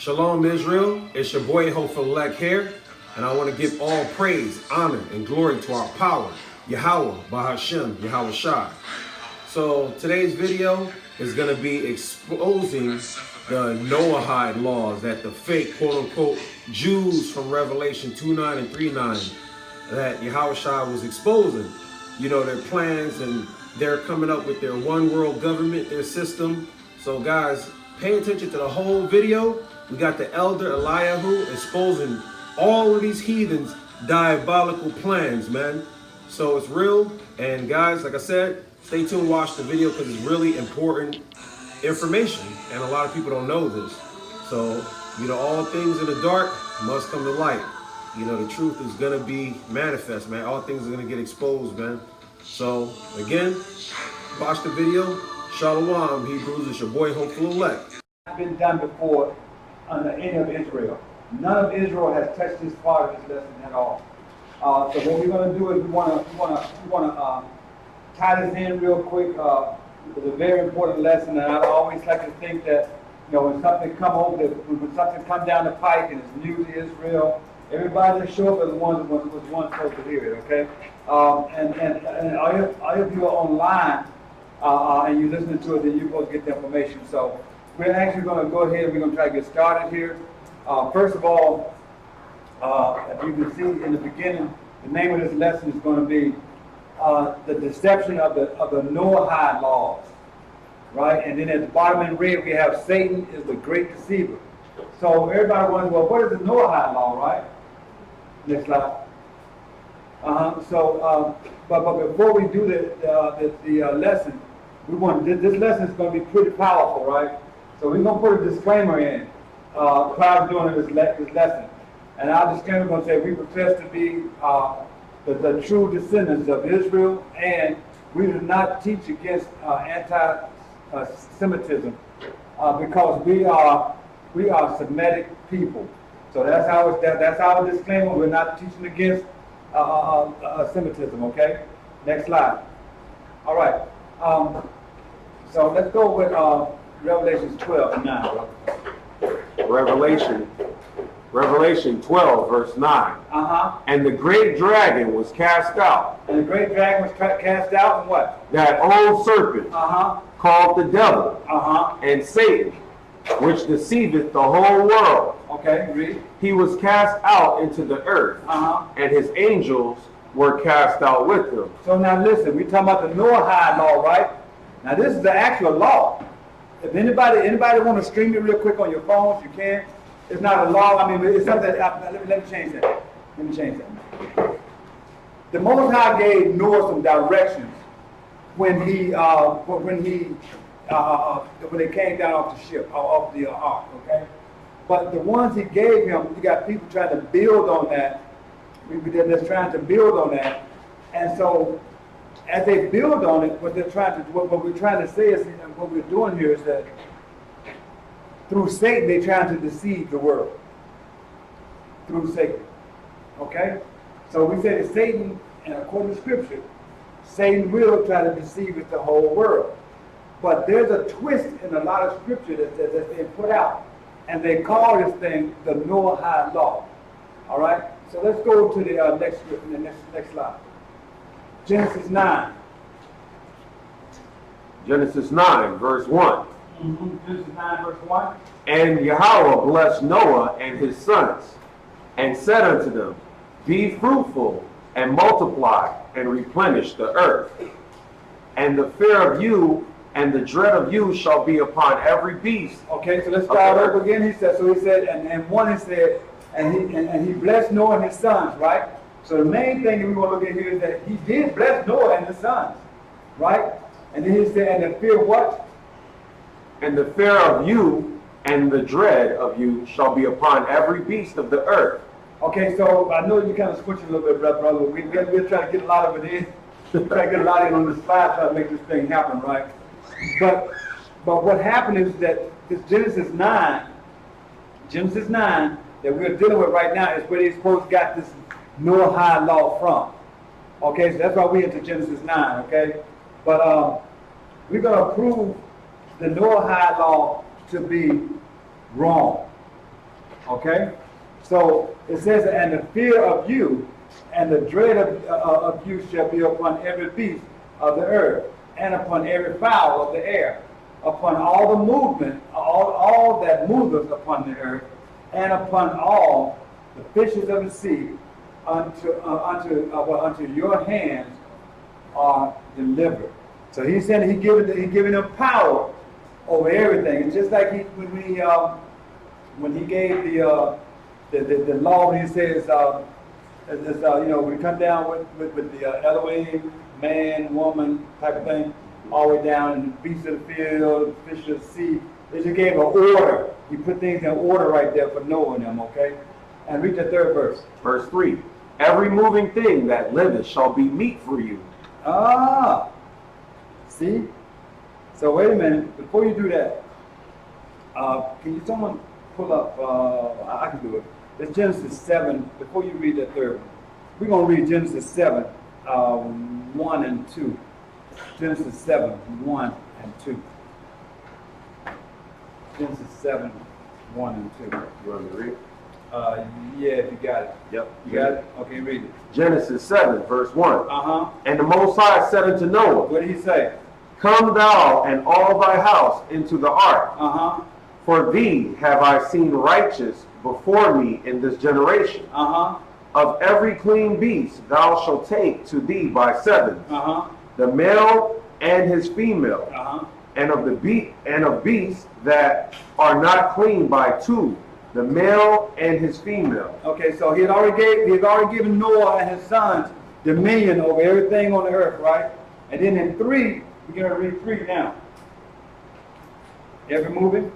Shalom Israel, it's your boy Hopeful here, and I want to give all praise, honor, and glory to our power, Yahawah, Bahashem, Yahawashi. So today's video is going to be exposing the Noahide laws that the fake quote-unquote Jews from Revelation 2:9 and 3:9 that Yahawashi was exposing. You know, their plans, and they're coming up with their one world government, their system. So guys, pay attention to the whole video. We got the elder Eliyahu exposing all of these heathens' diabolical plans, man. So it's real. And guys, like I said, stay tuned, watch the video, because it's really important information. And a lot of people don't know this. So, you know, all things in the dark must come to light. You know, the truth is going to be manifest, man. All things are going to get exposed, man. So, again, watch the video. Shalom, Hebrews. It's your boy, Hopeful Elect. Been done before under any of Israel. None of Israel has touched this part of this lesson at all. So what we're going to do is we want to tie this in real quick. It's a very important lesson, and I always like to think that, you know, when something when something come down the pike and it's new to Israel, everybody that show up as was one supposed to hear it. Okay, and all of you are online and you listening to it, then you're supposed to get the information. So we're actually going to go ahead and we're going to try to get started here. First of all, as you can see in the beginning, the name of this lesson is going to be the deception of the Noahide laws, right? And then at the bottom in red we have Satan is the great deceiver. So everybody wonders, well, what is the Noahide law, right? Next slide. But before we do the lesson, this lesson is going to be pretty powerful, right? So we're going to put a disclaimer in prior to doing this lesson. And our disclaimer is going to say we profess to be the true descendants of Israel, and we do not teach against anti-Semitism because we are Semitic people. So that's our disclaimer. We're not teaching against Semitism. Okay. Next slide. All right. So let's go with Revelation 12 now. Revelation 12, verse 9. And the great dragon was cast out. And the great dragon was cast out, and what? That old serpent, called the devil, and Satan, which deceiveth the whole world. Okay, read. He was cast out into the earth, and his angels were cast out with him. So now listen, we're talking about the Noahide law, right? Now this is the actual law. If anybody want to stream it real quick on your phones, you can. It's not a law. I mean, it's something. Let me change that. Let me change that. The Most High gave Noah some directions when they came down off the ship, off the ark. Okay, but the ones he gave him, you got people trying to build on that. They're trying to build on that, and so as they build on it, what we're trying to say is, and what we're doing here is that through Satan, they're trying to deceive the world. Through Satan. Okay? So we say that Satan, and according to Scripture, Satan will try to deceive the whole world. But there's a twist in a lot of Scripture that they put out. And they call this thing the Noahide law. All right? So let's go to the next slide. Genesis 9. Genesis 9, verse 1. Genesis 9, verse 1. And Yahawah blessed Noah and his sons, and said unto them, Be fruitful, and multiply, and replenish the earth. And the fear of you and the dread of you shall be upon every beast. Okay, so let's start over again. He said, and one he said, and he blessed Noah and his sons, right? So the main thing that we want to look at here is that he did bless Noah and his sons, right? And then he said, and the fear of what? And the fear of you and the dread of you shall be upon every beast of the earth. Okay, so I know you kind of switching a little bit, brother. We're trying to get a lot of it in. We're trying to get a lot in on the slide, try to make this thing happen, right? But what happened is that this Genesis 9 that we're dealing with right now is where they supposed to got this Noahide law from. Okay, so that's why we into Genesis 9, okay? But we're going to prove the Noahide law to be wrong. Okay? So it says, and the fear of you and the dread of you shall be upon every beast of the earth, and upon every fowl of the air, upon all the movement, all that moveth upon the earth, and upon all the fishes of the sea, unto your hands are delivered. So he's saying he giving them power over everything. It's just like when he gave the law, when he says, we come down with the Elohim, man, woman type of thing, all the way down, and the beasts of the field, the fish of the sea. They just gave an order. He put things in order right there for Noah and them, okay? And read the third verse. Verse 3. Every moving thing that liveth shall be meat for you. Ah, see? So wait a minute, before you do that, can someone pull up, I can do it. It's Genesis 7, before you read that third one. We're going to read Genesis 7, 1 and 2. Genesis 7, 1 and 2. Genesis 7, 1 and 2. You want me to read? Yeah, if you got it. Yep. You got it? Okay, read it. Genesis 7, verse 1. Uh-huh. And the Most High said unto Noah, What did he say? Come thou and all thy house into the ark. Uh-huh. For thee have I seen righteous before me in this generation. Uh-huh. Of every clean beast thou shalt take to thee by sevens, Uh-huh. the male and his female, Uh-huh. and of beasts that are not clean by two, the male and his female. Okay, so he had already given Noah and his sons dominion over everything on the earth, right? And then in 3, we're going to read 3 now. Every moving?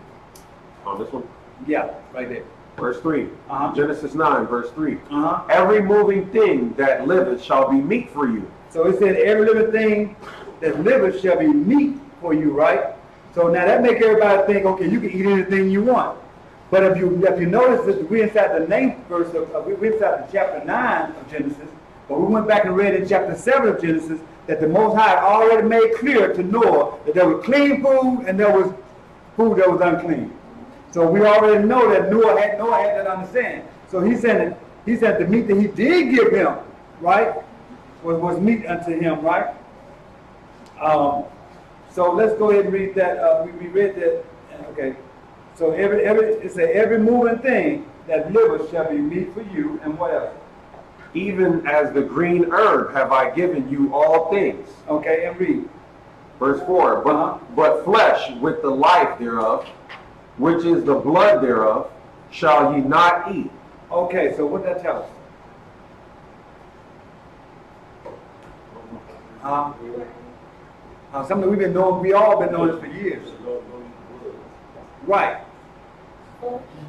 On this one? Yeah, right there. Verse 3. Uh-huh. Genesis 9, verse 3. Uh-huh. Every moving thing that liveth shall be meat for you. So it said every living thing that liveth shall be meat for you, right? So now that make everybody think, okay, you can eat anything you want. But if you notice that we're inside the 9th verse we're inside the chapter 9 of Genesis, but we went back and read in chapter 7 of Genesis that the Most High already made clear to Noah that there was clean food and there was food that was unclean. So we already know that Noah had that understanding. So he said the meat that he did give him, right, was meat unto him, right? So let's go ahead and read that. We read that. Okay. So every moving thing that liveth shall be meat for you, and what else? Even as the green herb have I given you all things. Okay, and read. Verse 4. But flesh with the life thereof, which is the blood thereof, shall ye not eat. Okay, so what that tell us? Something we all been knowing this for years. Right.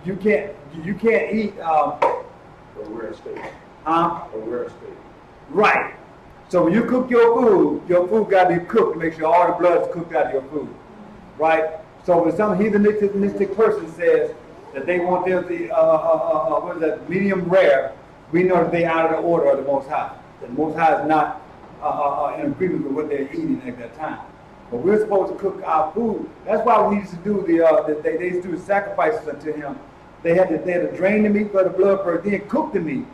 You can't eat. Right. So when you cook your food got to be cooked to make sure all the blood is cooked out of your food. Right. So when some heathenistic person says that they want their medium rare, we know that they're out of the order of the Most High. The Most High is not in agreement with what they're eating at that time. But we're supposed to cook our food. That's why we used to do they used to do sacrifices unto him. They had to drain the meat for the blood first, then cook the meat,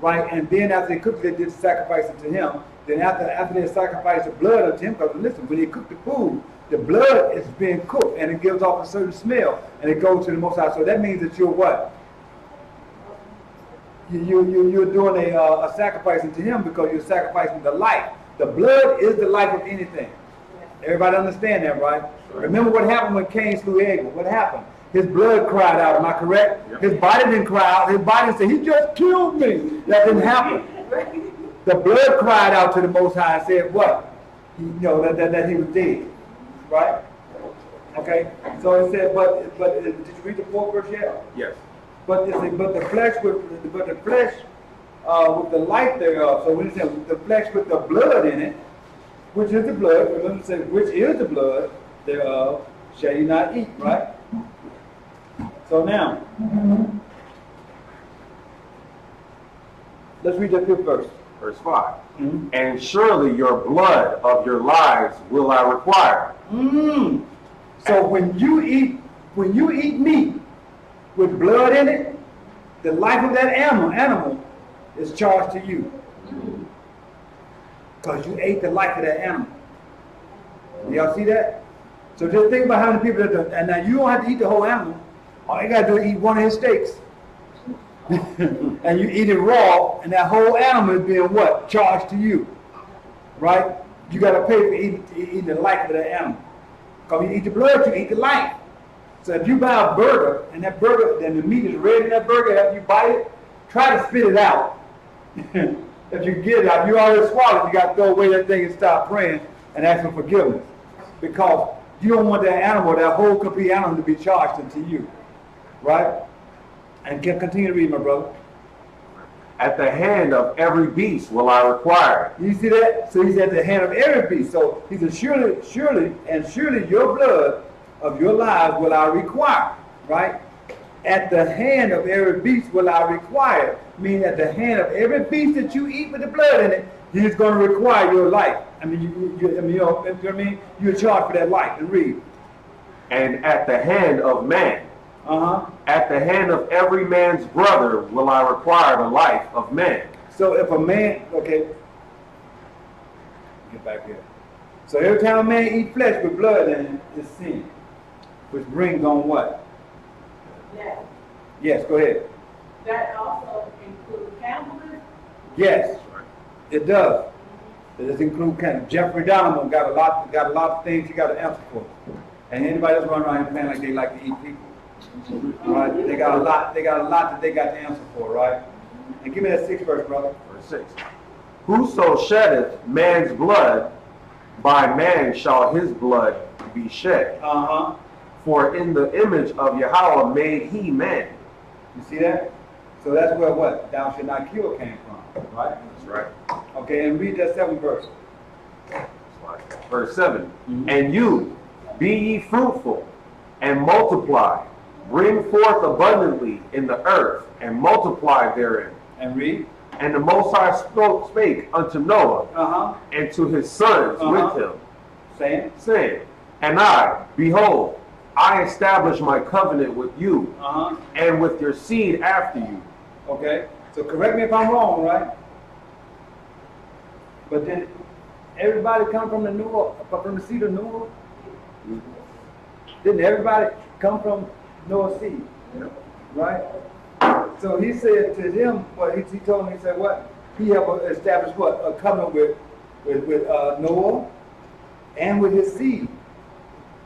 right? And then after they cooked it, they did the sacrifice unto him. Then after they sacrificed the blood unto him, because listen, when they cook the food, the blood is being cooked and it gives off a certain smell and it goes to the Most High. So that means that you're what? You're doing a sacrifice unto him because you're sacrificing the life. The blood is the life of anything. Everybody understand that, right? Remember what happened when Cain slew Abel? What happened? His blood cried out, am I correct? Yep. His body didn't cry out. His body said, he just killed me. That didn't happen. The blood cried out to the Most High and said what? That he was dead. Right? Okay? So it said, but did you read the 4th verse yet? Yes. But the flesh with the life thereof. So when it says the flesh with the blood in it, which is the blood, remember to say, which is the blood thereof, shall you not eat, right? So now, let's read the 5th verse. Verse 5. And surely your blood of your lives will I require. So when you eat meat with blood in it, the life of that animal is charged to you. Because you ate the life of that animal. Y'all see that? So just think about how many people that and now you don't have to eat the whole animal. All you gotta do is eat one of his steaks. And you eat it raw, and that whole animal is being what? Charged to you. Right? You gotta pay for eating the life of that animal. Because you eat the blood, you eat the life. So if you buy a burger, and that burger, then the meat is red in that burger, after you bite it, try to spit it out. If you get it out, you already swallowed, you got to throw away that thing and start praying and ask for forgiveness. Because you don't want that animal, that whole complete animal, to be charged unto you. Right? And continue to read, my brother. At the hand of every beast will I require. You see that? So he's at the hand of every beast. So he said, surely your blood of your lives will I require. Right? At the hand of every beast will I require. Meaning at the hand of every beast that you eat with the blood in it, he's going to require your life. I mean, you know what I mean? You're charged for that life. And read. And at the hand of man. At the hand of every man's brother will I require the life of man. So if a man, okay, get back here. So every time a man eats flesh with blood in it, it's sin. Which brings on what? Yes. Yes, go ahead. That also includes cannibalism? Yes, it does. It does include cannibalism. Jeffrey Dahmer got a lot of things he got to answer for. And anybody that's running around here playing like they like to eat people. Right? They got a lot that they got to answer for, right? And give me that 6th verse, brother. Verse 6. Whoso sheddeth man's blood, by man shall his blood be shed. For in the image of Yahawah made he man. You see that? So that's where what? Thou shalt not kill came from, right? That's right. Okay, and read that 7th verse. Verse 7. And you, be ye fruitful, and multiply. Bring forth abundantly in the earth, and multiply therein. And read. And the Most High spake unto Noah, and to his sons with him, saying, And I, behold, I establish my covenant with you, and with your seed after you. Okay, so correct me if I'm wrong, right? But did everybody come from the seed of Noah? Didn't everybody come from Noah's seed? Right? So he said to them, he told me, he said what? He have established what? A covenant with Noah and with his seed.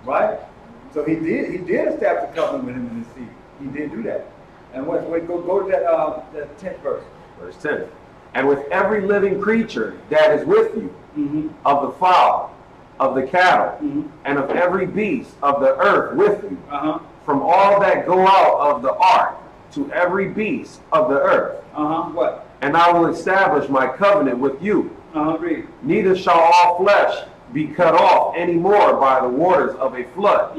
Right? So he did establish a covenant with him and his seed. He did do that. And go to that 10th verse. Verse 10. And with every living creature that is with you, of the fowl, of the cattle, and of every beast of the earth with you, from all that go out of the ark to every beast of the earth. What? And I will establish my covenant with you. Read. Neither shall all flesh be cut off any more by the waters of a flood.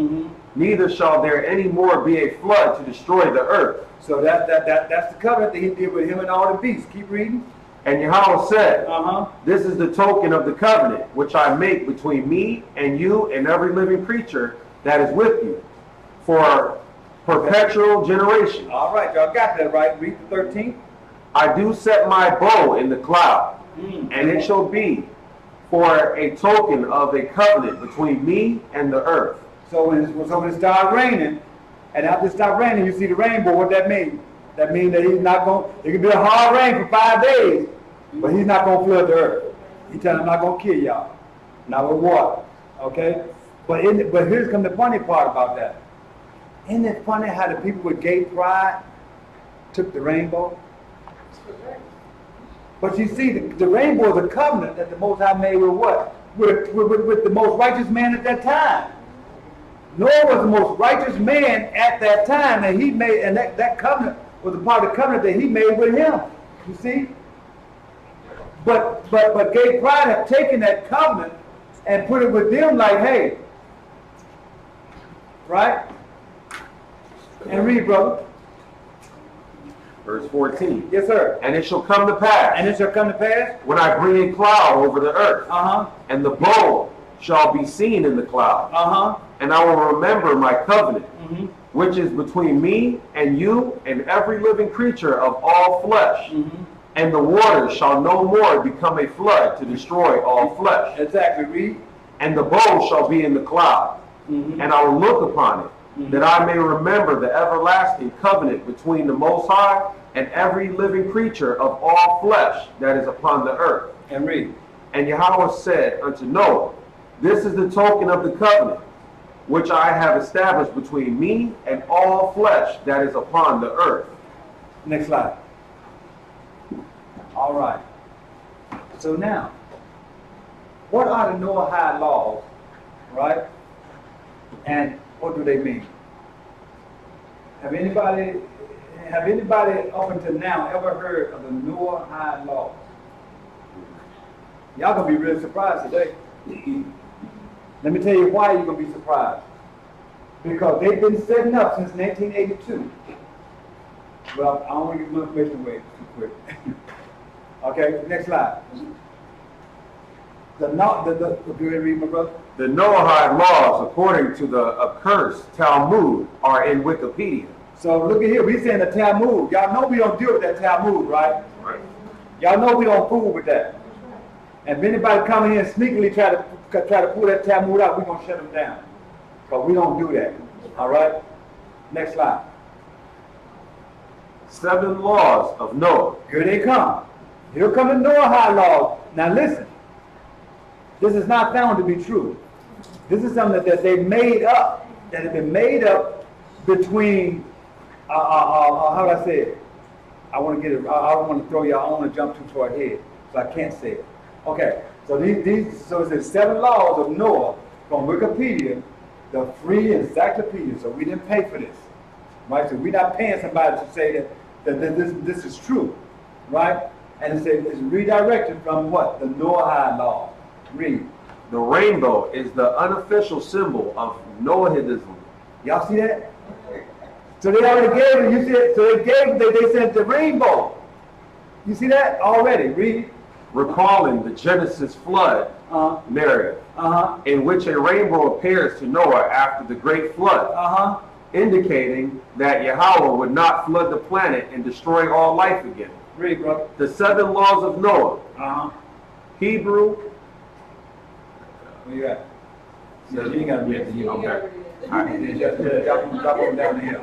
Neither shall there any more be a flood to destroy the earth. So that's the covenant that he did with him and all the beasts. Keep reading. And Yahawah said, This is the token of the covenant which I make between me and you and every living creature that is with you for perpetual generation. All right, y'all got that right. Read the 13th. I do set my bow in the cloud, and it shall be for a token of a covenant between me and the earth. So when it started raining, and after it stopped raining, you see the rainbow. What that mean? That means that he's not going. It could be a hard rain for 5 days, but he's not going to flood the earth. He telling him, I'm not going to kill y'all, not with water. Okay. But here's come the funny part about that. Isn't it funny how the people with gay pride took the rainbow? But you see, the rainbow is a covenant that the Most High made with what? With the most righteous man at that time. Noah was the most righteous man at that time, and he made, and that covenant was a part of the covenant that he made with him. You see? But gay pride have taken that covenant and put it with them like, hey, right? And read, brother. Verse 14. Yes, sir. And it shall come to pass. And it shall come to pass. When I bring a cloud over the earth. And the bow shall be seen in the cloud. And I will remember my covenant. which is between me and you and every living creature of all flesh. And the waters shall no more become a flood to destroy all flesh. Exactly, read. And the bow shall be in the cloud, and I will look upon it, that I may remember the everlasting covenant between the Most High and every living creature of all flesh that is upon the earth. And read. And Yahawah said unto Noah, this is the token of the covenant, which I have established between me and all flesh that is upon the earth. Next slide. All right. So now, what are the Noahide laws, right? And what do they mean? Have anybody up until now ever heard of the Noahide laws? Y'all gonna be really surprised today. Let me tell you why you're gonna be surprised. Because they've been setting up since 1982. Well, I don't want to give my information away too quick. Okay, next slide. Go ahead and read, my brother. The Noahide laws, according to the accursed Talmud, are in Wikipedia. So look at here, we saying the Talmud. Y'all know we don't deal with that Talmud, right? Right. Y'all know we don't fool with that. And if anybody come in here and sneakily try to pull that Talmud out, we're gonna shut them down. But we don't do that. All right? Next slide. 7 laws of Noah. Here they come. Here come the Noahide laws. Now listen. This is not found to be true. This is something that they made up. That has been made up between. How do I say it? I want to get it. I don't want to throw y'all. I don't want to jump too far ahead, so I can't say it. Okay. So So it says 7 laws of Noah from Wikipedia, the free encyclopedia. So we didn't pay for this, right? So we're not paying somebody to say that this is true, right? And it's redirected from what? The Noahide law. Read. The rainbow is the unofficial symbol of Noahidism. Y'all see that? So they already gave it. You see it? So they sent the rainbow. You see that already? Read. Recalling the Genesis flood narrative, in which a rainbow appears to Noah after the great flood, indicating that Yahawah would not flood the planet and destroy all life again. Read, brother. The 7 laws of Noah. Hebrew. Where you at? Yeah, you ain't got to read it. Okay. Drop them down here.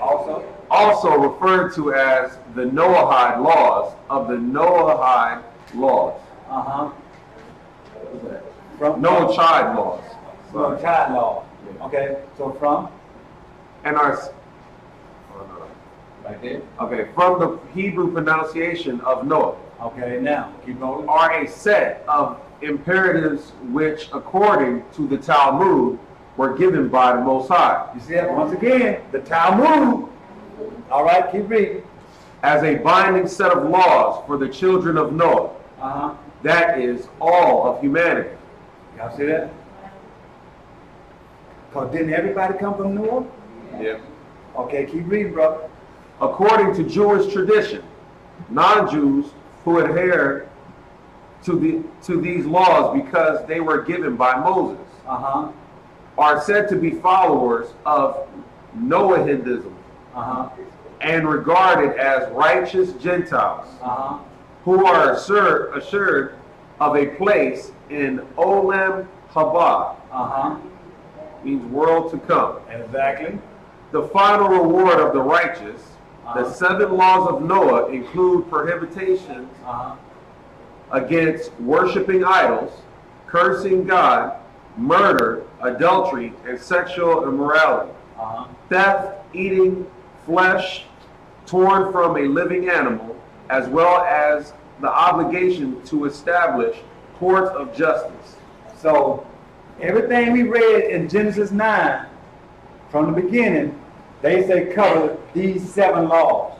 Also referred to as the Noahide laws of the Noahide laws. Noahide laws. Noahide law. Okay. So from? And our. Right there. Okay, from the Hebrew pronunciation of Noah. Okay, now keep rolling. Are a set of imperatives which, according to the Talmud, were given by the Most High. You see that once again, the Talmud. All right, keep reading. As a binding set of laws for the children of Noah. That is all of humanity. Y'all see that? Because didn't everybody come from Noah? Yeah. Okay, keep reading, brother. According to Jewish tradition, non-Jews who adhere to these laws because they were given by Moses are said to be followers of Noahidism and regarded as righteous Gentiles who are assured of a place in Olam Haba, means world to come. Exactly. The final reward of the righteous. The 7 laws of Noah include prohibitions against worshiping idols, cursing God, murder, adultery, and sexual immorality, theft, eating flesh torn from a living animal, as well as the obligation to establish courts of justice. So everything we read in Genesis 9 from the beginning, they say cover these 7 laws.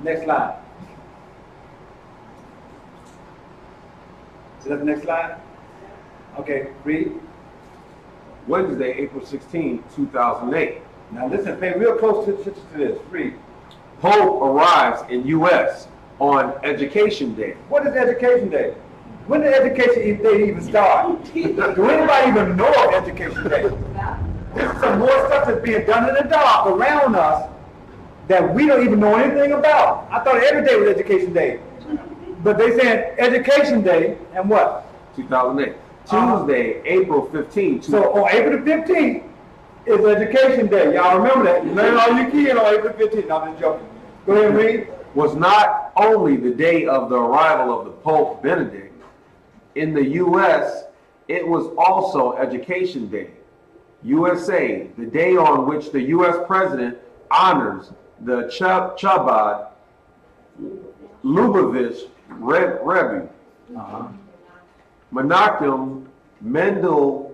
Next slide. Is that the next slide? Okay, read. Wednesday, April 16, 2008. Now listen, pay real close to this. Read. Pope arrives in U.S. on Education Day. What is Education Day? When did Education Day even start? Do anybody even know of Education Day? This is some more stuff that's being done in the dark around us that we don't even know anything about. I thought every day was Education Day. But they said Education Day and what? 2008. Tuesday, April 15th. So on April the 15th is Education Day. Y'all remember that? Learn all you can on April the 15th. No, I'm just joking. Go ahead and read. Was not only the day of the arrival of the Pope Benedict. In the U.S., it was also Education Day. USA, the day on which the U.S. President honors the Chabad Lubavitch Rebbe, Menachem Mendel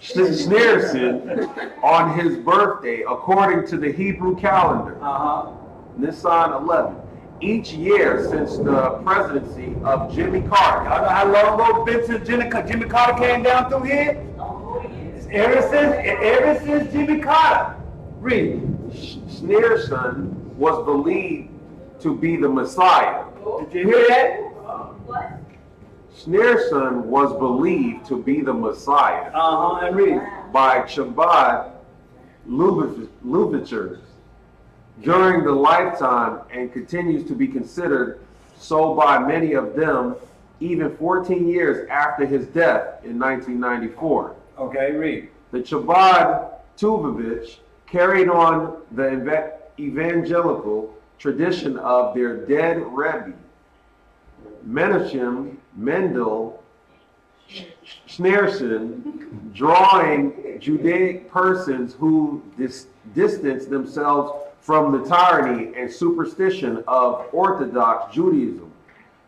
Schneerson on his birthday, according to the Hebrew calendar, Nisan 11. Each year since the presidency of Jimmy Carter. Y'all know how long ago been since Jimmy Carter came down through here? Ever since Jimmy Carter. Read. Schneerson was believed to be the Messiah. Did you hear that? What? Schneerson was believed to be the Messiah And read. by Chabad Lubavitchers during the lifetime and continues to be considered so by many of them even 14 years after his death in 1994. Okay, read. The Chabad Lubavitch carried on the evangelical tradition of their dead Rebbe, Menachem Mendel Schneerson, drawing Judaic persons who distanced themselves from the tyranny and superstition of Orthodox Judaism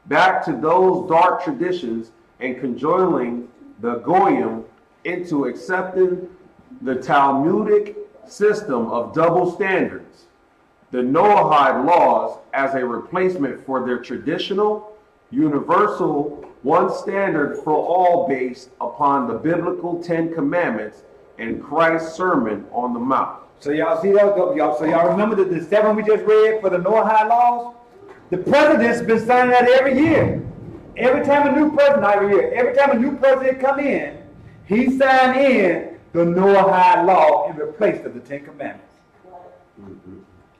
back to those dark traditions and cajoling the Goyim into accepting the Talmudic system of double standards, the Noahide laws, as a replacement for their traditional, universal, one standard for all based upon the biblical 10 Commandments and Christ's Sermon on the Mount. So y'all see that? So y'all remember the 7 we just read for the Noahide laws? The president's been signing that every year. Every time a new president come in, he signed in the Noahide law in replace of the 10 Commandments.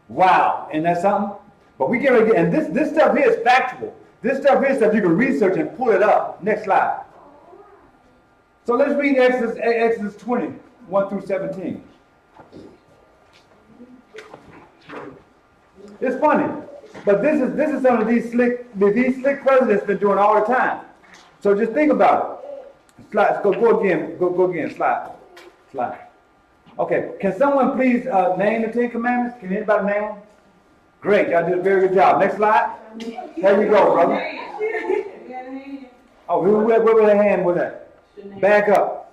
Wow, and that's something? But we get ready, and this stuff here is factual. This stuff here is stuff you can research and pull it up. Next slide. So let's read Exodus 20, 1 through 17. It's funny, but this is some of these slick presidents been doing all the time. So just think about it. Slide, go again, slide. Okay, can someone please name the 10 Commandments? Can anybody name them? Great, y'all did a very good job. Next slide. There you go, brother. Oh, where was the hand was that? Back up.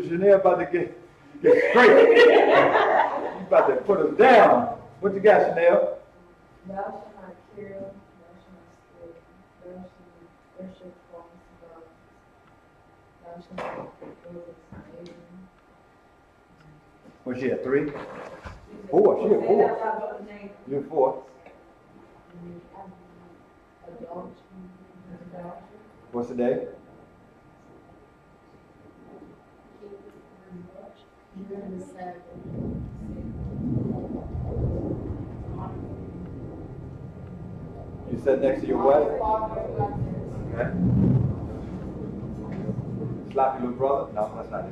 Chanel about to get straight. You about to put them down. What you got, Chanel? Thou shalt not kill, thou shalt not steal, thou shalt worship false gods, thou shalt not fulfill the neighbor. What's she at, 3? 4, she at 4. You're 4. What's the day? You said next to your what? Okay. Slap your little brother? No, that's not it.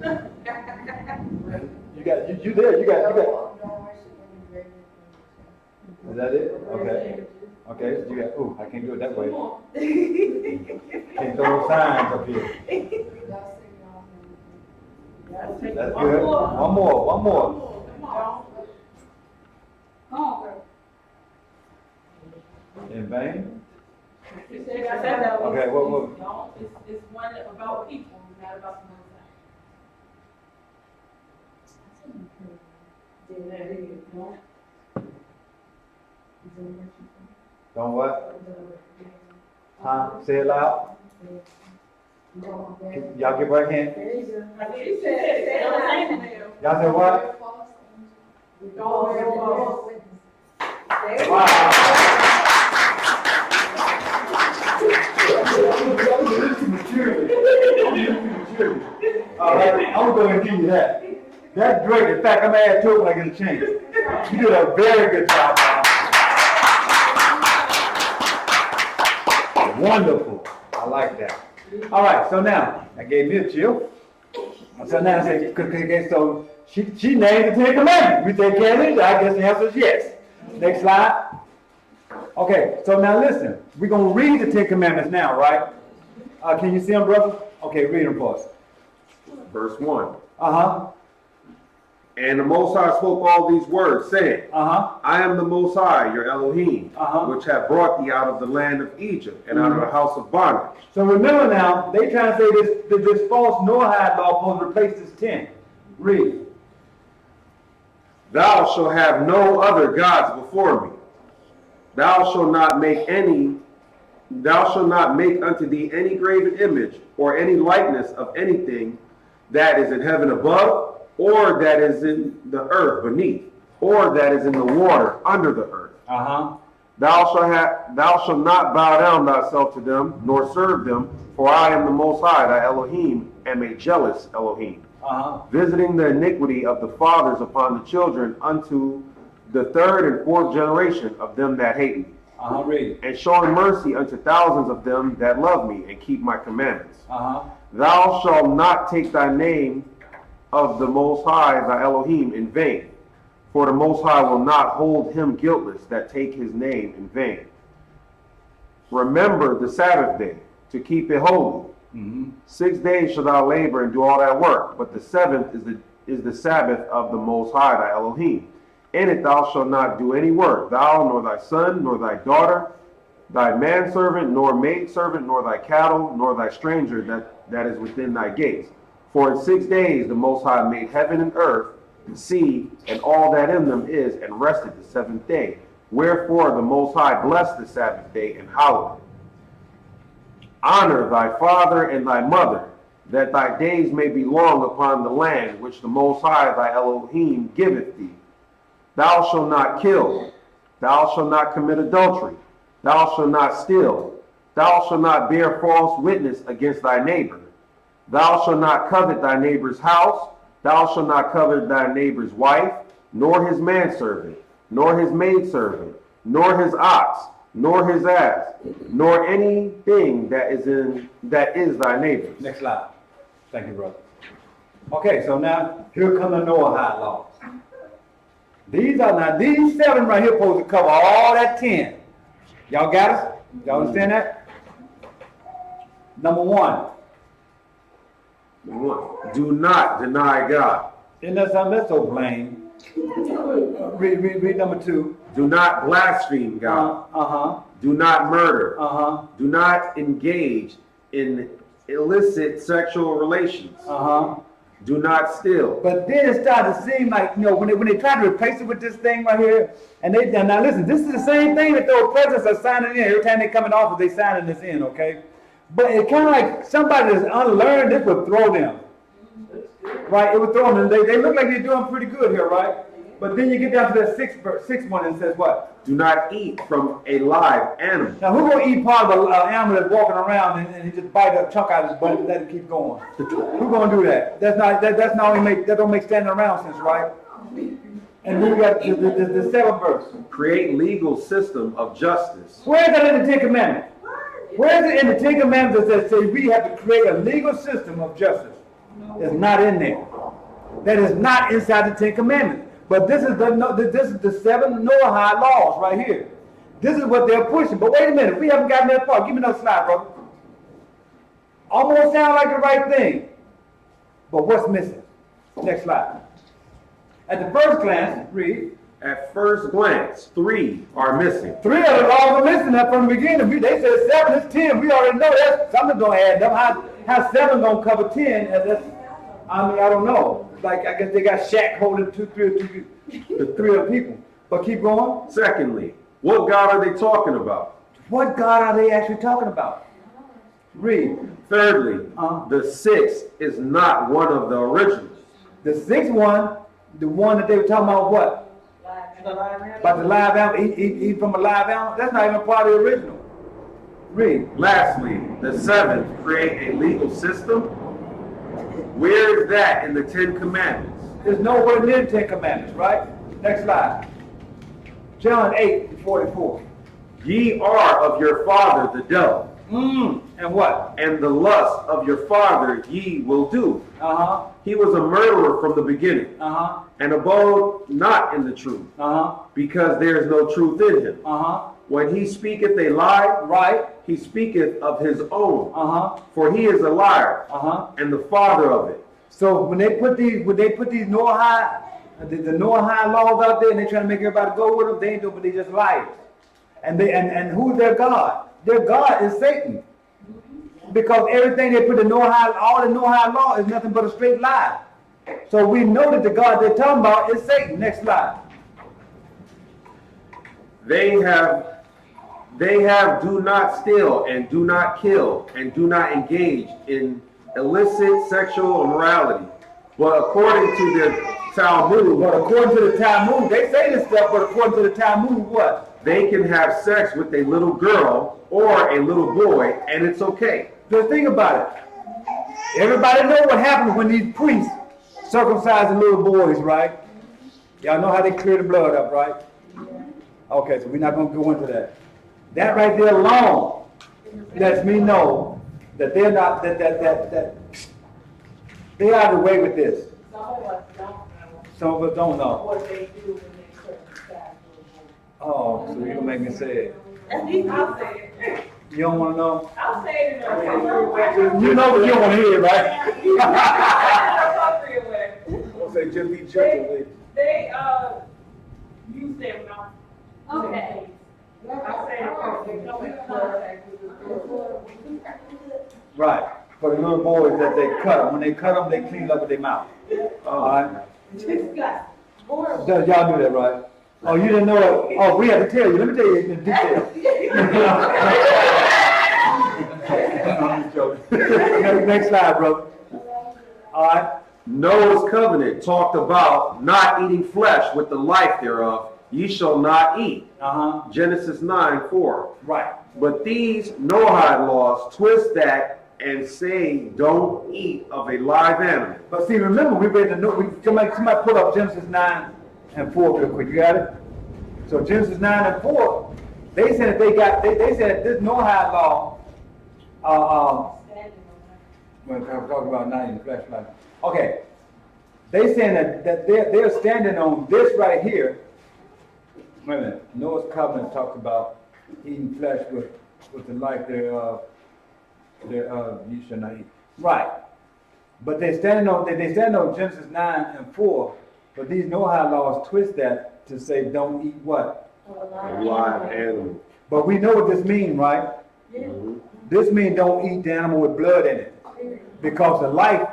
You got. Is that it? Okay. Okay, so you got, ooh, I can't do it that way. Can't throw no signs up here. That's good. One more. In vain? Okay, what? It's one about people, not about the Don't what? Huh? Say it loud. Y'all give her a hand. Y'all say what? Wow. go ahead and give you that. That's great. In fact, I'm going to add to it when I get a chance. You did a very good job, Bob. Wonderful. I like that. All right, so now, I gave me a chill. So now I say, okay, so she named the Ten Commandments. We take care of it. I guess the answer is yes. Next slide. Okay, so now listen. We're going to read the Ten Commandments now, right? Can you see them, brother? Okay, read them for us. Verse 1. Uh-huh. And the Most High spoke all these words, saying, Uh-huh. I am the Most High, your Elohim, Uh-huh. which have brought thee out of the land of Egypt and out of the house of bondage. So remember now, they trying to say this false Noahide law supposed to replace this 10. Read. Thou shalt have no other gods before me. Thou shalt not make unto thee any graven image or any likeness of anything that is in heaven above, or that is in the earth beneath, or that is in the water under the earth. Uh-huh. Thou shalt not bow down thyself to them, nor serve them, for I am the Most High, thy Elohim, am a jealous Elohim, Uh-huh. visiting the iniquity of the fathers upon the children unto the third and fourth generation of them that hate me, Uh-huh. Read. and showing mercy unto thousands of them that love me and keep my commandments. Uh-huh. Thou shalt not take thy name of the Most High, thy Elohim, in vain, for the Most High will not hold him guiltless that take his name in vain. Remember the Sabbath day, to keep it holy. Mm-hmm. 6 days shalt thou labor and do all that work, but the seventh is the Sabbath of the Most High, thy Elohim. In it thou shalt not do any work, thou, nor thy son, nor thy daughter, thy manservant, nor maidservant, nor thy cattle, nor thy stranger that is within thy gates. For in 6 days the Most High made heaven and earth, the sea, and all that in them is, and rested the seventh day. Wherefore the Most High blessed the Sabbath day and hallowed it. Honor thy father and thy mother, that thy days may be long upon the land which the Most High thy Elohim giveth thee. Thou shalt not kill. Thou shalt not commit adultery. Thou shalt not steal. Thou shalt not bear false witness against thy neighbor. Thou shalt not covet thy neighbor's house. Thou shalt not covet thy neighbor's wife, nor his manservant, nor his maidservant, nor his ox, nor his ass, nor anything that is thy neighbor's. Next slide. Thank you, brother. Okay, so now here come the Noahide laws. These 7 right here supposed to cover all that 10. Y'all got us? Y'all understand that? Number 1. Do not deny God. Isn't that something that's so plain? Read number 2. Do not blaspheme God. Uh-huh. Do not murder. Uh-huh. Do not engage in illicit sexual relations. Uh-huh. Do not steal. But then it started to seem like, when they tried to replace it with this thing right here, and now listen, this is the same thing that those presidents are signing in. Every time they come in office, they signing this in, okay? But it kind of like somebody that's unlearned, this would throw them. Right? It would throw them. They look like they're doing pretty good here, right? But then you get down to that sixth one and it says what? Do not eat from a live animal. Now who's going to eat part of an animal that's walking around and he just bite a chunk out of his butt and let it keep going? Who's going to do that? That don't make standing around sense, right? And then we got the 7th verse. Create legal system of justice. Where is that in the Ten Commandments? Where is it in the Ten Commandments that says we have to create a legal system of justice? It's not in there. That is not inside the Ten Commandments. But this is the 7 Noahide laws right here. This is what they're pushing. But wait a minute, we haven't gotten that far. Give me another slide, brother. Almost sound like the right thing. But what's missing? Next slide. At the first glance, read. At first glance, 3 are missing. 3 of the laws are missing that from the beginning. They said 7 is 10. We already know that something's going to add up. How 7 going to cover 10? I don't know. Like, I guess they got Shaq holding the 3 of the people. But keep going. Secondly, what God are they talking about? What God are they actually talking about? Read. Thirdly, the 6th is not one of the originals. The 6th one, the one that they were talking about what? About the live animal, eat from a live animal? That's not even part of the original. Read. Lastly, the 7th, create a legal system. Where is that in the 10 Commandments? There's nowhere near the 10 Commandments, right? Next slide. John 8:44. Ye are of your father the devil, And what? and the lust of your father ye will do. Uh-huh. He was a murderer from the beginning, Uh-huh. and abode not in the truth, Uh-huh. because there is no truth in him. Uh-huh. When he speaketh a lie, Right. he speaketh of his own, Uh-huh. for he is a liar, Uh-huh. and the father of it. So when they put these Noahide, the Noahide laws out there, and they trying to make everybody go with them, they ain't doing, but they just liars. And who's their God? Their God is Satan. Because everything they put in Noahide, all the Noahide law is nothing but a straight lie. So we know that the God they're talking about is Satan. Next slide. They have do not steal, and do not kill, and do not engage in illicit sexual immorality. But according to the Talmud, But according to the Talmud, they say this stuff, but according to the Talmud, what? they can have sex with a little girl or a little boy, and it's okay. Just think about it. Everybody know what happens when these priests circumcise the little boys, right? Y'all know how they clear the blood up, right? Okay, so we're not going to go into that. That right there alone lets me know that they're not, that they are the way with this. Some of us don't know Some of us don't know. what they do when they circumcise. Oh, so you're going to make me say it. At least I'll say it. You don't want to know? I'll say it in a You know what you don't want to hear, right? appropriate way. Don't say just be judging. They use their mouth. Okay. I'll say it appropriately. Right. For the little boys that they cut them. When they cut them, they clean up with their mouth. All right. Y'all do that, right? Oh, you didn't know it? Oh, we have to tell you. Let me tell you in detail. I'm just joking. Next slide, brother. All right. Noah's covenant talked about not eating flesh with the life thereof. Ye shall not eat. Uh-huh. Genesis 9:4. Right. But these Noahide laws twist that and say don't eat of a live animal. But see, remember, we read somebody pull up Genesis 9:4 real quick. You got it? So Genesis 9:4, they said that they said that this Noahide law, when I'm talking about not eating flesh, like, okay, they saying that they're standing on this right here. Wait a minute. Noah's covenant talks about eating flesh with the life thereof. You shall not eat. Right. But they're standing on Genesis 9:4. But these Noahide laws twist that to say don't eat what? A live animal. But we know what this means, right? This means don't eat the animal with blood in it. Because the life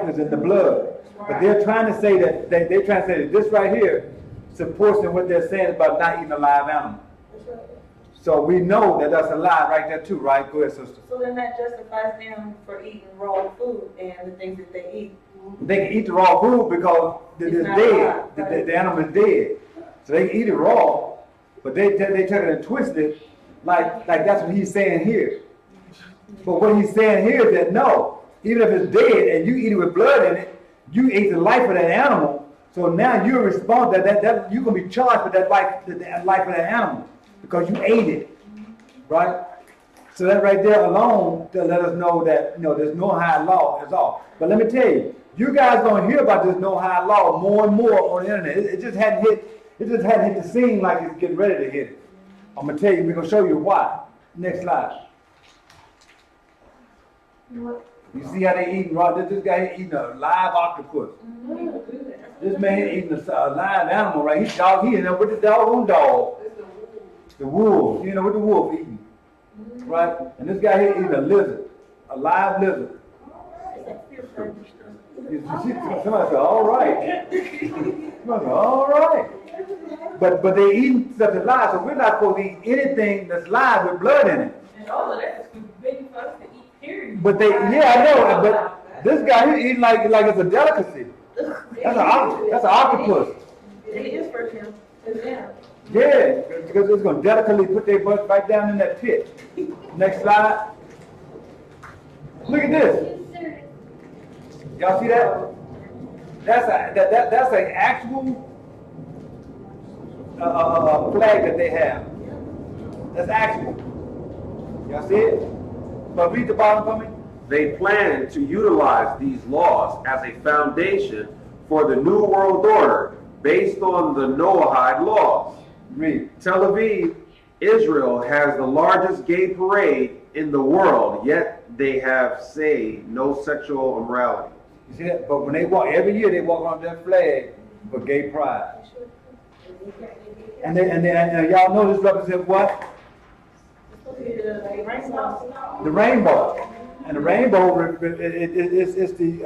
is in the blood. But they're trying to say that they're trying to say that this right here supports what they're saying about not eating a live animal. So we know that that's a lie right there too, right? Go ahead, sister. So then that justifies them for eating raw food and the things that they eat. They can eat the raw food because it's not dead. alive, right? The animal is dead. So they can eat it raw, but they took it and twist it like that's what he's saying here. But what he's saying here is that no, even if it's dead and you eat it with blood in it, you ate the life of that animal. So now you're responsible that you're gonna be charged for that life of that animal because you ate it, right? So that right there alone to let us know that there's no high law at all. But let me tell you, you guys gonna hear about this no high law more and more on the internet. It just hadn't hit the scene like it's getting ready to hit it. I'm gonna tell you, we're gonna show you why. Next slide. You see how they eating raw? This guy eating a live octopus. This man eating a live animal, right? He in there with the dog. The wolf, what the wolf eating, right? And this guy here eating a lizard, a live lizard. Somebody said, all right. Somebody said, all right. But they eating stuff that's live, so we're not supposed to eat anything that's live with blood in it. And all of that is big for us to eat, period. But I know, but this guy here eating like it's a delicacy. That's an octopus. It is for him. It's them. Yeah, because it's going to delicately put their butt right down in that pit. Next slide. Look at this. Y'all see that? That's an actual flag that they have. That's actual. Y'all see it? But read the bottom for me. They plan to utilize these laws as a foundation for the New World Order based on the Noahide laws. Read. Tel Aviv, Israel has the largest gay parade in the world, yet they have, say, no sexual immorality. You see that? But when they walk, every year they walk on their flag for gay pride. And y'all know this represents what? The rainbow. And the rainbow is the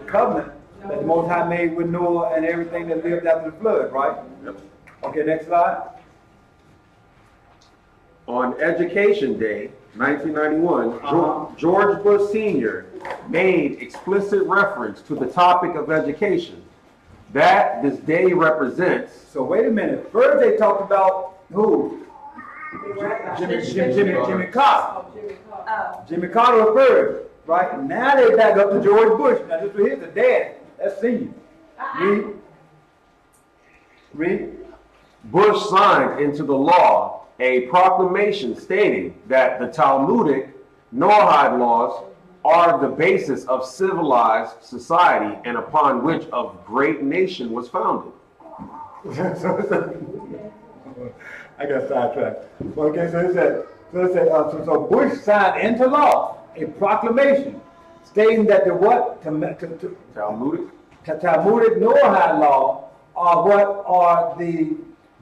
covenant that the Most High made with Noah and everything that lived after the flood, right? Yep. Okay, next slide. On Education Day, 1991, George Bush Sr. made explicit reference to the topic of education that this day represents. So wait a minute. First they talked about who? Jimmy Carter. Jimmy Carter was first, right? Now they back up to George Bush. Now this here's the dad. That's senior. Read. Bush signed into the law a proclamation stating that the Talmudic Noahide laws are the basis of civilized society and upon which a great nation was founded. I got sidetracked. Okay, so Bush signed into law a proclamation stating that the what? Talmudic? Talmudic Noahide law are what are the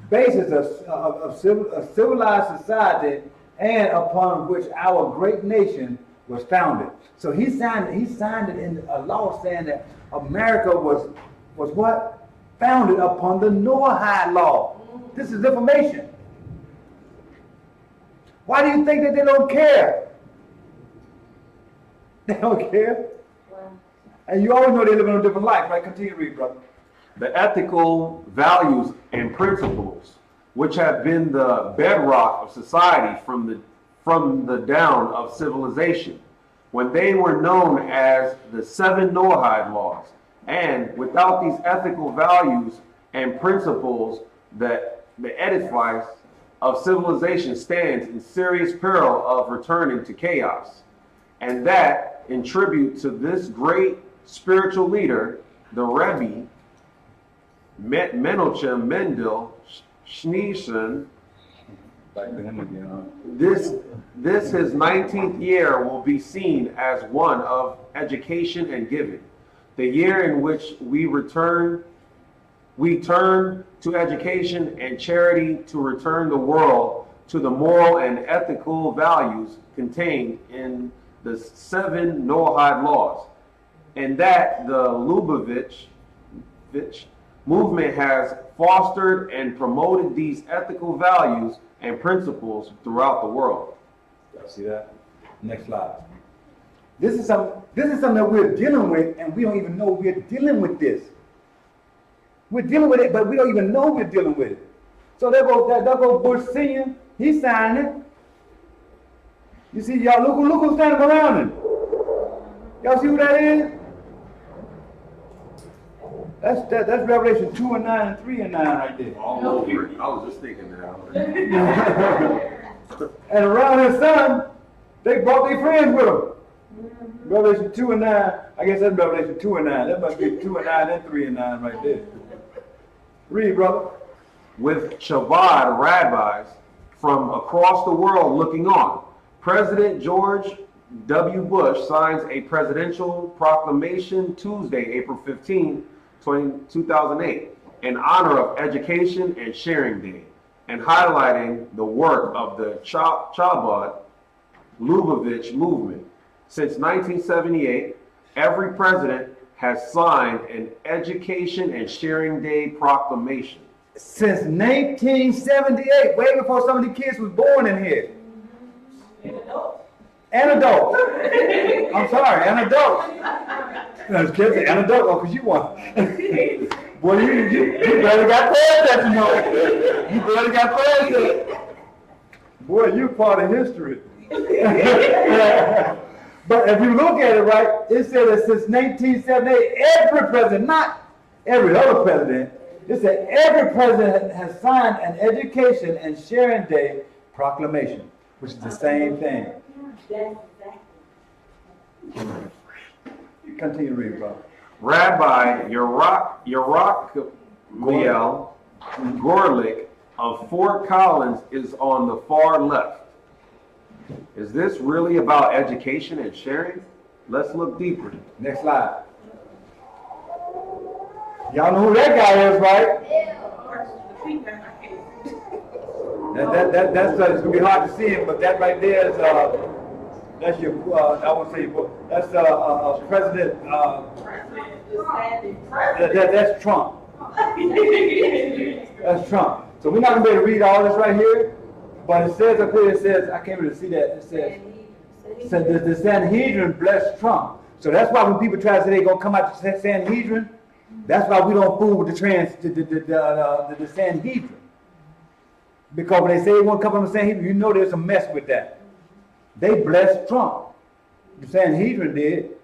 basis of civilized society and upon which our great nation was founded. So he signed it in a law saying that America was what? Founded upon the Noahide law. This is information. Why do you think that they don't care? They don't care. Wow. And you always know they live in a different life, right? Continue to read, brother. The ethical values and principles, which have been the bedrock of society from the down of civilization, when they were known as the 7 Noahide laws. And without these ethical values and principles, that the edifice of civilization stands in serious peril of returning to chaos. And that, in tribute to this great spiritual leader, the Rebbe, Menachem Mendel Schneerson, this his 19th year will be seen as one of education and giving, the year in which we turn to education and charity to return the world to the moral and ethical values contained in the 7 Noahide laws, and that the Lubavitch movement has fostered and promoted these ethical values and principles throughout the world. Y'all see that? Next slide. This is something that we're dealing with, and we don't even know we're dealing with this. We're dealing with it, but we don't even know we're dealing with it. So there goes Bush Senior. He signed it. You see, y'all look who's standing around him. Y'all see who that is? That's Revelation 2 and 9 and 3 and 9 right there. All over it. I was just thinking that. And around his son, they brought their friends with them. Revelation 2 and 9. I guess that's Revelation 2 and 9. That must be 2 and 9 and 3 and 9 right there. Read, brother. With Chabad rabbis from across the world looking on, President George W. Bush signs a presidential proclamation Tuesday, April 15, 2008, in honor of Education and Sharing Day, and highlighting the work of the Chabad Lubavitch movement. Since 1978, every president has signed an Education and Sharing Day proclamation. Since 1978, way before some of the kids was born in here. An adult. I'm sorry, an adult. Those kids are an adult, because you want. Boy, you barely got past that, you know. You barely got past that. Boy, you part of history. But if you look at it right, it said that since 1978, every president, not every other president, it said every president has signed an Education and Sharing Day proclamation, which is the same thing. That's exactly. Continue to read, brother. Rabbi Yahawashi Gorlick of Fort Collins is on the far left. Is this really about education and sharing? Let's look deeper. Next slide. Y'all know who that guy is, right? That's it's gonna be hard to see him, but that right there is that's your I won't say your that's President that's Trump. That's Trump. So we're not gonna be able to read all this right here, but it says up here, it says, I can't really see that, it says the Sanhedrin blessed Trump. So that's why when people try to say they're gonna come out to Sanhedrin, that's why we don't fool with the Sanhedrin. Because when they say they want to come from the Sanhedrin, you know there's a mess with that. They blessed Trump. The Sanhedrin did.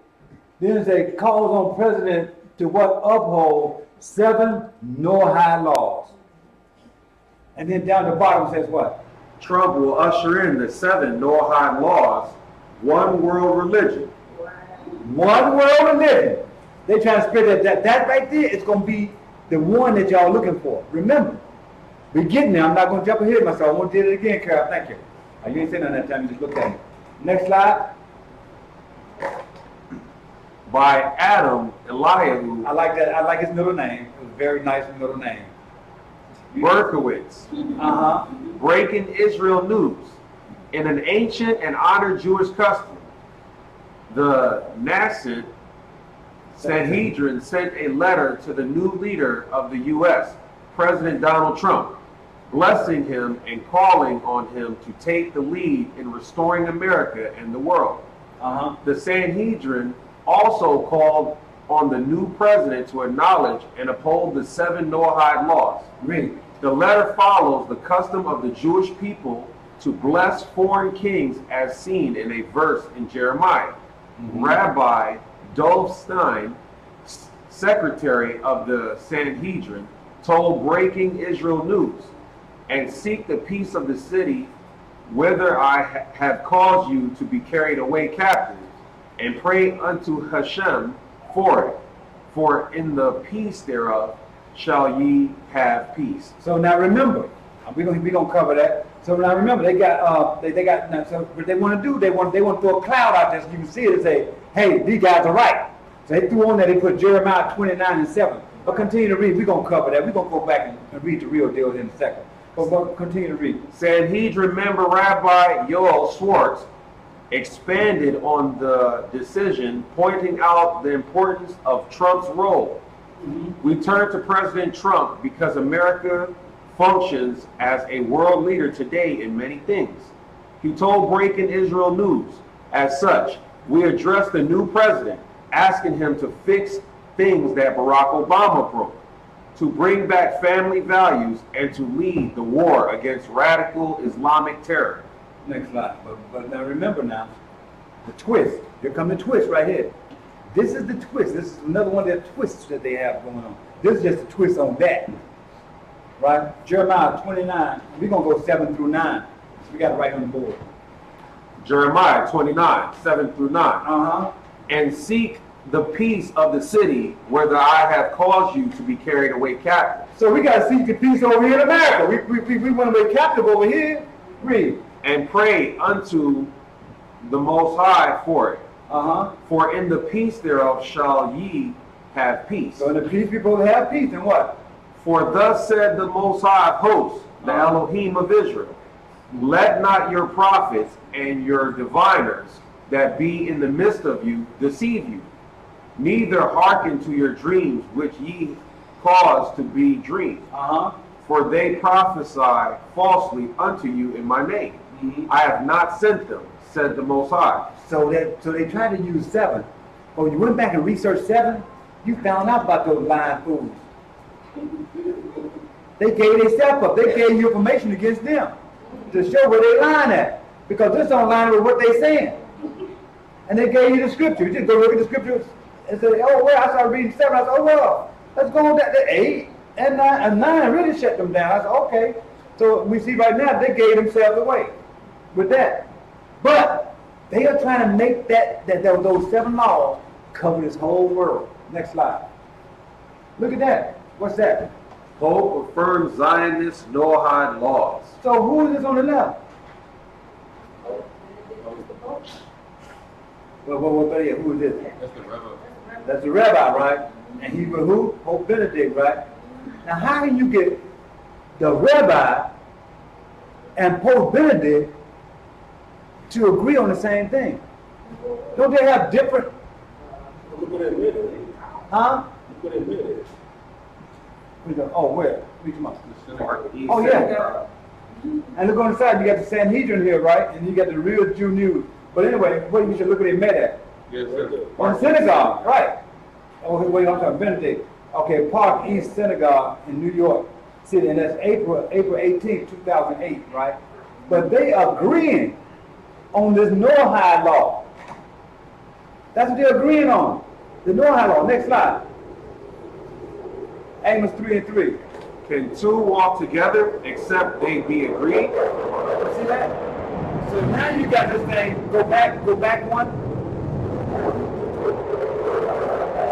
Then they calls on president to what? Uphold 7 Noahide laws. And then down the bottom says what? Trump will usher in the 7 Noahide laws, one world religion. One world religion. They trying to spread that right there is going to be the one that y'all looking for. Remember, we're getting there. I'm not going to jump ahead of myself. I won't do it again, Carol. Thank you. You ain't saying nothing that time. You just look at it. Next slide. By Adam Eliyahu I like that. I like his middle name. It was a very nice middle name. Berkowitz. Breaking Israel news. In an ancient and honored Jewish custom, the Nassid Sanhedrin sent a letter to the new leader of the U.S., President Donald Trump, blessing him and calling on him to take the lead in restoring America and the world. The Sanhedrin also called on the new president to acknowledge and uphold the 7 Noahide laws. Read. The letter follows the custom of the Jewish people to bless foreign kings as seen in a verse in Jeremiah. Rabbi Dov Stein, secretary of the Sanhedrin, told Breaking Israel News, and seek the peace of the city, whither I have caused you to be carried away captives, and pray unto Hashem for it, for in the peace thereof shall ye have peace. So now remember, we gonna cover that. So now remember, they got now, so what they want to do, they want to throw a cloud out there so you can see it and say, hey, these guys are right. So they threw on there, they put Jeremiah 29:7. But continue to read. We're gonna cover that. We're gonna go back and read the real deal in a second. But continue to read. Sanhedrin member Rabbi Yoel Schwartz expanded on the decision, pointing out the importance of Trump's role. We turn to President Trump because America functions as a world leader today in many things. He told Breaking Israel News, as such, we address the new president, asking him to fix things that Barack Obama broke, to bring back family values, and to lead the war against radical Islamic terror. Next slide. But now remember now, the twist. Here come the twist right here. This is the twist. This is another one of the twists that they have going on. This is just a twist on that. Right? Jeremiah 29. We're going to go 7 through 9. So we got it right on the board. Jeremiah 29, 7 through 9. And seek the peace of the city, whether I have caused you to be carried away captive. So we got to seek the peace over here in America. We want to be captive over here. Read. And pray unto the Most High for it. For in the peace thereof shall ye have peace. So in the peace, people have peace, and what? For thus said the Most High of hosts, the Elohim of Israel, let not your prophets and your diviners that be in the midst of you deceive you, neither hearken to your dreams which ye cause to be dreamed. For they prophesy falsely unto you in my name. I have not sent them, said the Most High. So they tried to use 7. But when you went back and researched 7, you found out about those lying fools. They gave themselves up. They gave you information against them to show where they lying at. Because this don't line with what they saying. And they gave you the scripture. You just go look at the scripture and say, oh, well, I started reading 7. I said, oh, well, let's go with that. 8 and 9. And 9 really shut them down. I said, okay. So we see right now they gave themselves away with that. But they are trying to make those 7 laws cover this whole world. Next slide. Look at that. What's that? Pope affirms Zionist Noahide laws. So who is this on the left? Well, who is this? That's the rebel. That's the rabbi, right? And he was who? Pope Benedict, right? Now how can you get the rabbi and Pope Benedict to agree on the same thing? Don't they have different? Look at it. Huh? Look at it. Oh, where? Which one? East Oh, yeah. Synagogue. And look on the side, you got the Sanhedrin here, right? And you got the real Jew news. But anyway, where you should look where they met at? Yes, sir. On the synagogue, right? Oh, wait, I'm talking Benedict. Okay, Park East Synagogue in New York City, and that's April 18, 2008, right? But they agreeing on this Noahide law. That's what they're agreeing on. The Noahide law. Next slide. Amos 3 and 3. Can 2 walk together except they be agreed? See that? So now you got this thing. Go back one.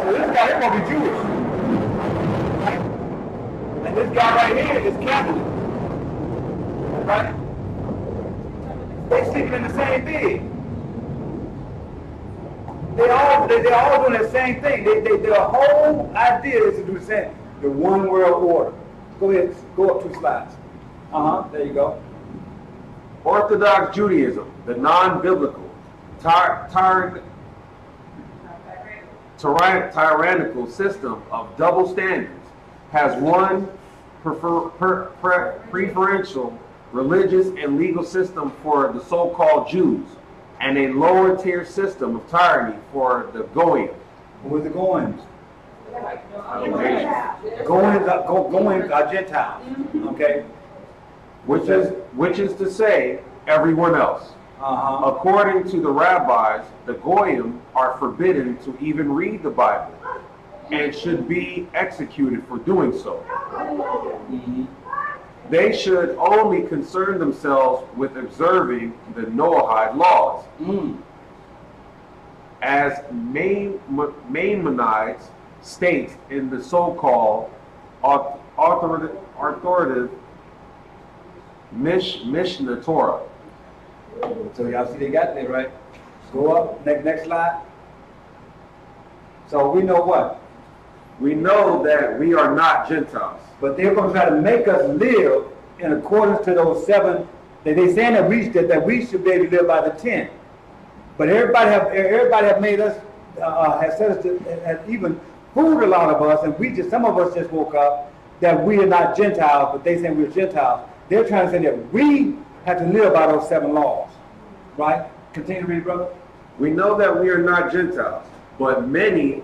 So this guy here gonna be Jewish. And this guy right here is Catholic. Right? They sleeping in the same bed. They all doing the same thing. Their whole idea is to do the same. The one world order. Go ahead, go up 2 slides. There you go. Orthodox Judaism, the non-biblical, tyrannical system of double standards, has one preferential religious and legal system for the so-called Jews, and a lower tier system of tyranny for the Goyim. Who are the Goyim? Goyim are Gentiles. Okay? Which is to say, everyone else. According to the rabbis, the Goyim are forbidden to even read the Bible and should be executed for doing so. They should only concern themselves with observing the Noahide laws. As Maimonides states in the so-called authoritative Mishnah Torah. So y'all see they got there, right? Go up, next slide. So we know what? We know that we are not Gentiles. But they're going to try to make us live in accordance to those 7. They saying that we should be able to live by the 10. But everybody have made us, has said us to, has even fooled a lot of us, and some of us just woke up that we are not Gentiles, but they say we're Gentiles. They're trying to say that we have to live by those 7 laws, right? Continue to read, brother. We know that we are not Gentiles, but many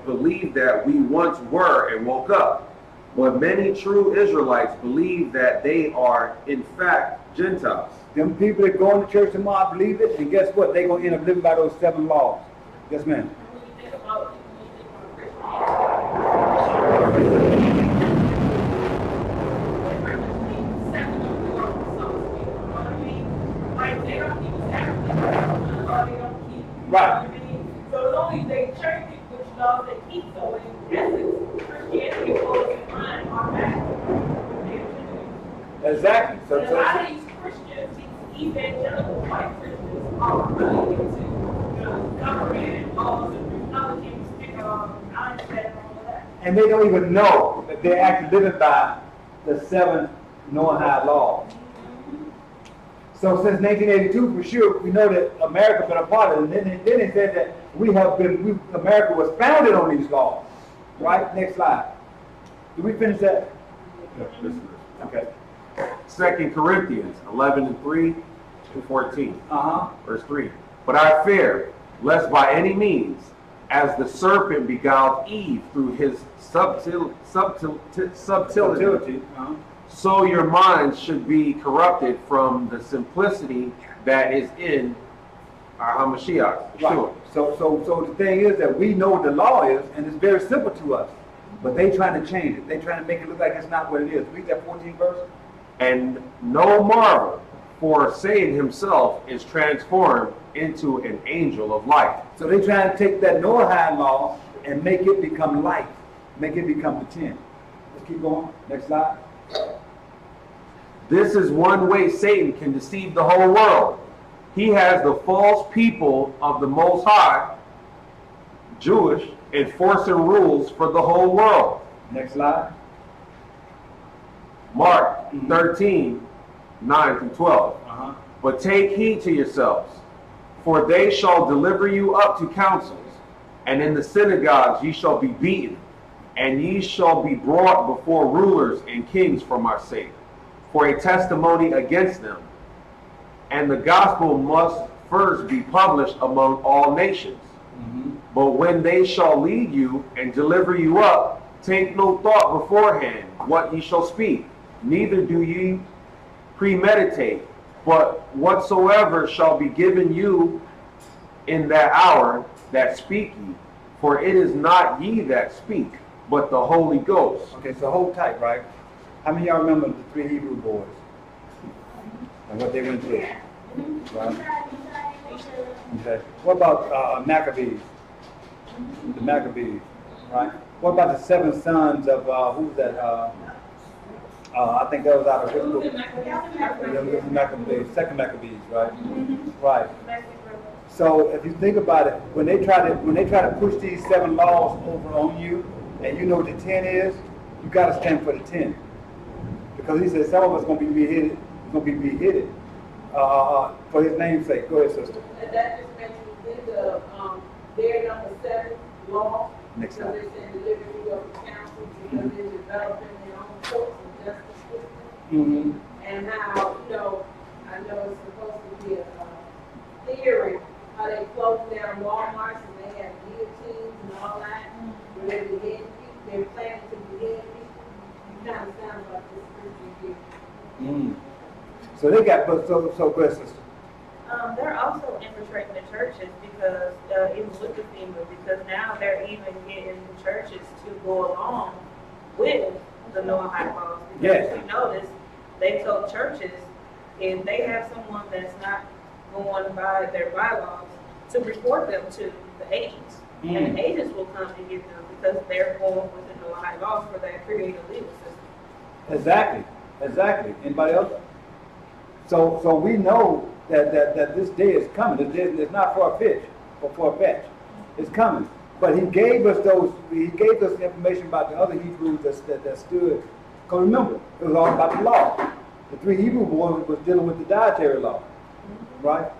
believe that we once were and woke up. But many true Israelites believe that they are, in fact, Gentiles. Them people that go into church tomorrow believe it, and guess what? They're going to end up living by those 7 laws. Yes, ma'am. Right. So as long as they church it, which laws they keep, so in essence, Christianity goes in line automatically. Exactly. So a lot of these Christians, these evangelical white Christians, are really into government laws and Republicans, mindset and all of that. And they don't even know that they're actually living by the 7 Noahide laws. So since 1982, for sure, we know that America been a part of it. And then they said that America was founded on these laws. Right? Next slide. Did we finish that? Okay. 2 Corinthians 11:3-14. Verse 3. But I fear, lest by any means, as the serpent beguiled Eve through his subtlety, so your minds should be corrupted from the simplicity that is in our Hamashiach, Right. sure. So the thing is that we know what the law is, and it's very simple to us. But they trying to change it. They trying to make it look like it's not what it is. Read that 14th verse. And no marvel, for Satan himself is transformed into an angel of light. So they trying to take that Noahide law and make it become light. Make it become the 10. Let's keep going. Next slide. This is one way Satan can deceive the whole world. He has the false people of the Most High, Jewish, enforcing rules for the whole world. Next slide. Mark 13, 9 through 12. Uh-huh. But take heed to yourselves, for they shall deliver you up to councils, and in the synagogues ye shall be beaten, and ye shall be brought before rulers and kings for my sake, for a testimony against them. And the gospel must first be published among all nations. But when they shall lead you and deliver you up, take no thought beforehand what ye shall speak, neither do ye premeditate, but whatsoever shall be given you in that hour, that speak ye. For it is not ye that speak, but the Holy Ghost. Okay, so hold tight, right? How many of y'all remember the 3 Hebrew boys and what they went through? Right? Okay. What about Maccabees? The Maccabees, right? What about the 7 sons of who's that? I think that was out of which book? The Maccabees, second Maccabees, right? Right. So if you think about it, when they try to push these 7 laws over on you, and you know what the 10 is, you got to stand for the 10, because he said some of us going to be beheaded, for his name's sake. Go ahead, sister. And that just makes me think of their number 7 law. Next So time. they said delivery of council because they're developing their own courts and justice system. Mm-hmm. And how, I know it's supposed to be a theory, how they close down Walmarts and they have guillotines and all that, where they behead people, they're planning to behead people. It kind of sounds like this scripture here. Mm. So they got, so go ahead, sister. They're also infiltrating the churches because, even with the FEMA, because now they're even getting the churches to go along with the Noahide laws. Because Yes. if you notice, they told churches if they have someone that's not going by their bylaws, to report them to the agents. And the agents will come and get them because they're going with the Noahide laws for that creative legal system. Exactly. Anybody else? So we know that this day is coming. This day is not far-fetched. It's coming. But he gave us information about the other Hebrews that stood. Because remember, it was all about the law. The 3 Hebrew boys was dealing with the dietary law, right?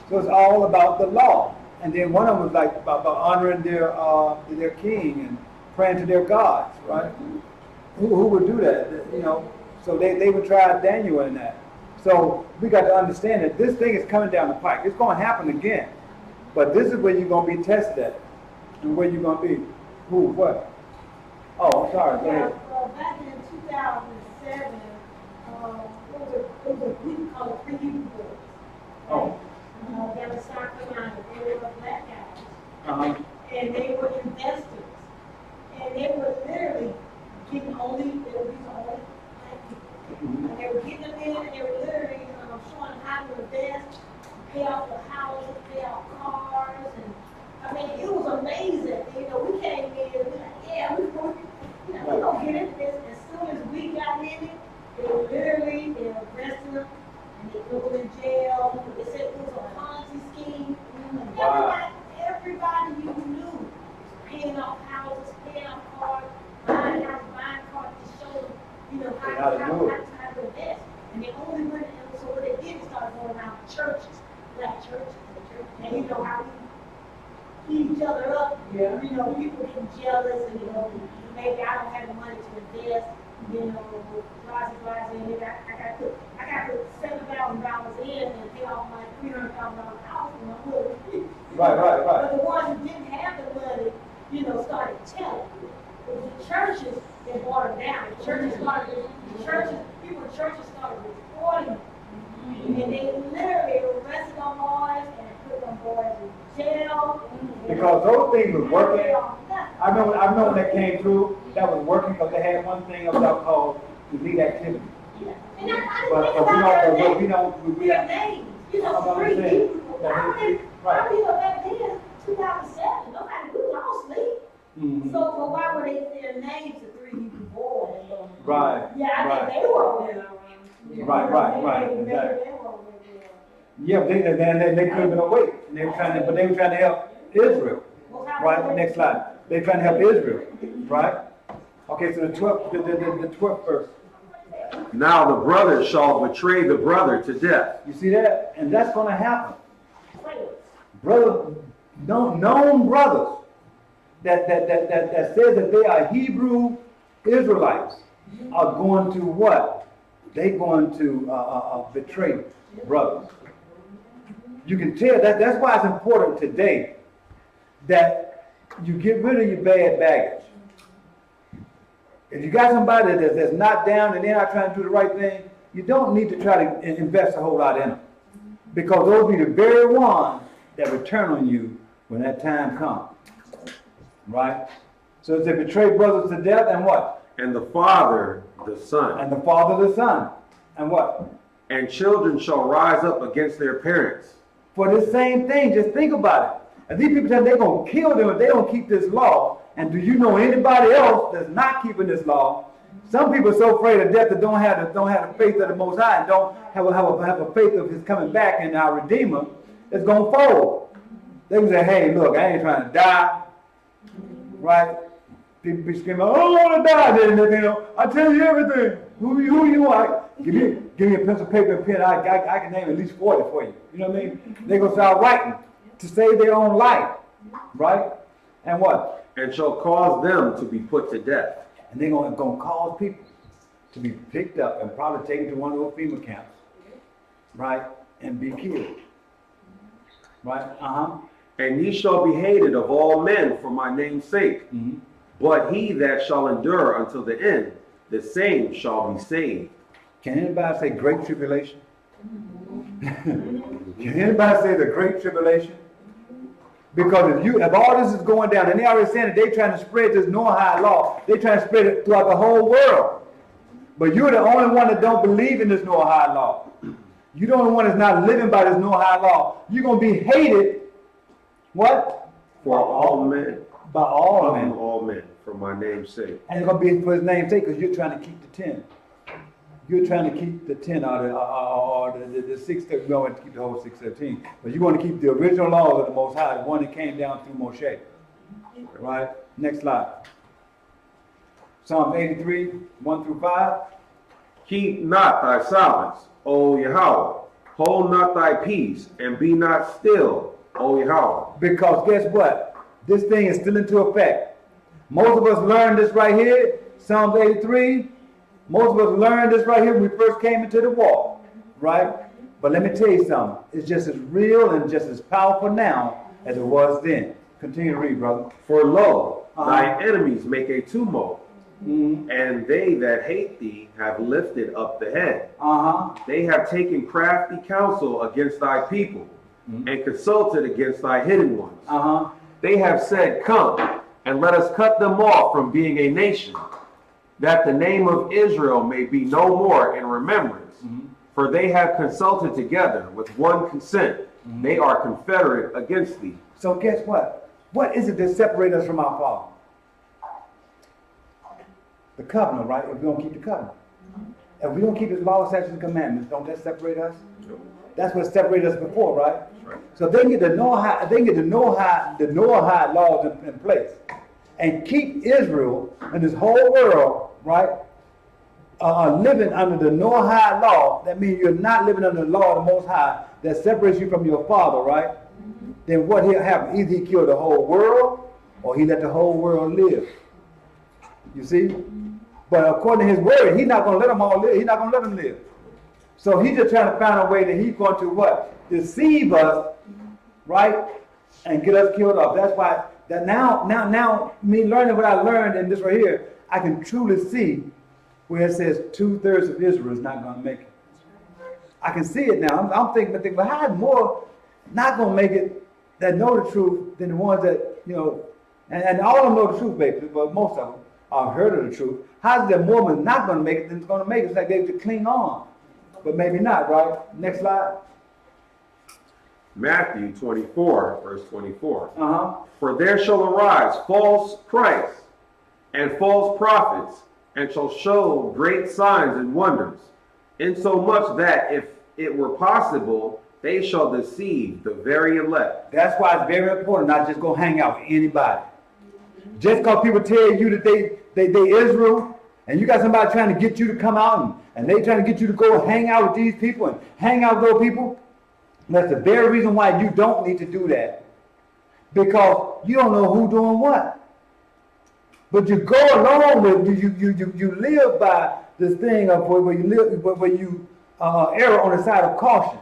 So it's all about the law. And then one of them was like about honoring their king and praying to their gods, right? Who would do that? So they would try Daniel in that. So we got to understand that this thing is coming down the pike. It's going to happen again. But this is where you're going to be tested at. And where you're going to be. Who, what? Oh, I'm sorry. Go ahead. Back in 2007, it was a group called the 3 Hebrew Boys. Oh. They were South Carolina. They were black guys. Uh-huh. And they were investors. And they were literally getting only black people. And they were getting them in, and they were literally showing them how to invest, pay off their houses, pay off cars, and I mean, it was amazing. We came in, we were like, yeah, we're gonna get into this. As soon as we got in it, they arrested them, and they put them in jail. They said it was a Ponzi scheme. Wow. Everybody you knew was paying off houses, paying off cars, buying houses, buying cars to show them, how to invest. And they only went, and so what they did is start going around churches, black churches, and how we eat each other up. Yeah. People getting jealous, and maybe I don't have the money to invest. Maybe I got to put $7,000 in and pay off my $300,000 house in my hood. Right. But the ones who didn't have the money, started telling. It was the churches that brought them down. People in churches started reporting them. And they literally arrested them boys and put them boys in jail. Because those things was working. I remember when that came through, that was working because they had one thing about called elite activity. And I But didn't think about we don't. their names. You know, I'm three saying Hebrew. that I mean, back then, 2007, nobody, we was all asleep. Mhm. So why would they say their names to three Hebrew boys? Right. Yeah, I Right. think they were awake. Right. Maybe Exactly. they were awake. Yeah, they could have been awake. They were trying to help Israel. Right. Next slide. They're trying to help Israel. Right. Okay. So the 12th verse. Now the brother shall betray the brother to death. You see that? And that's going to happen. Brother, known brothers that says that they are Hebrew Israelites are going to what? They're going to betray brothers. You can tell that's why it's important today that you get rid of your bad baggage. If you got somebody that's not down and they're not trying to do the right thing, you don't need to try to invest a whole lot in them. Because those will be the very ones that will turn on you when that time comes. Right? So it's to betray brothers to death and what? And the father, the son. And the father, the son. And what? And children shall rise up against their parents. For the same thing, just think about it. And these people tell they're going to kill them if they don't keep this law. And do you know anybody else that's not keeping this law? Some people are so afraid of death that don't have the faith of the Most High and don't have a faith of His coming back and our Redeemer that's going to fold. They can say, hey, look, I ain't trying to die. Right? People be screaming, I don't want to die. Then, you know, I tell you everything. Who you are. Give me a pencil, paper, and pen. I can name at least 40 for you. You know what I mean? They're going to start writing to save their own life. Right? And what? And shall cause them to be put to death. And they're going to cause people to be picked up and probably taken to one of those FEMA camps. Right? And be killed. Right? And ye shall be hated of all men for my name's sake. Mm-hmm. But he that shall endure until the end, the same shall be saved. Can anybody say great tribulation? Can anybody say the great tribulation? Because if all this is going down, and they already saying that they're trying to spread this Noahide law, they're trying to spread it throughout the whole world. But you're the only one that don't believe in this Noahide law. You're the only one that's not living by this Noahide law. You're going to be hated, what? For all men. By all men. All men, for my name's sake. And it's going to be for His name's sake, because you're trying to keep the 10. You're trying to keep the 10 out of the 613. We don't want to keep the whole 613. But you want to keep the original laws of the Most High, the one that came down through Moshe. Right? Next slide. Psalm 83, 1 through 5. Keep not thy silence, O Yahawah. Hold not thy peace, and be not still, O Yahawah. Because guess what? This thing is still into effect. Most of us learned this right here, Psalms 83. Most of us learned this right here when we first came into the war, right? But let me tell you something. It's just as real and just as powerful now as it was then. Continue to read, brother. For lo, thy enemies make a tumult, and they that hate thee have lifted up the head. They have taken crafty counsel against thy people, and consulted against thy hidden ones. They have said, come, and let us cut them off from being a nation, that the name of Israel may be no more in remembrance. For they have consulted together with one consent. They are confederate against thee. So guess what? What is it that separates us from our Father? The covenant, right? If we don't keep the covenant. If we don't keep His laws, statutes, and commandments, don't that separate us? That's what separated us before, right? So they get the Noahide laws in place, and keep Israel and this whole world, right, living under the Noahide law. That means you're not living under the law of the Most High that separates you from your Father, right? Then what he'll happen? Either He kill the whole world, or He let the whole world live. You see? But according to His word, He's not going to let them all live. He's not going to let them live. So He's just trying to find a way that He's going to what? Deceive us, right? And get us killed off. That's why that now me learning what I learned in this right here, I can truly see where it says 2/3 of Israel is not going to make it. I can see it now. I'm thinking, well, how more not going to make it that know the truth than the ones that, you know, and all of them know the truth, basically, but most of them are heard of the truth. How's that woman not going to make it than it's going to make it? It's like they have to cling on. But maybe not, right? Next slide. Matthew 24, verse 24. Uh-huh. For there shall arise false Christs and false prophets, and shall show great signs and wonders, insomuch that if it were possible, they shall deceive the very elect. That's why it's very important not just go hang out with anybody. Just because people tell you that they Israel, and you got somebody trying to get you to come out and they trying to get you to go hang out with these people and hang out with those people, that's the very reason why you don't need to do that. Because you don't know who doing what. But you go along with you live by this thing of where you live, where you err on the side of caution.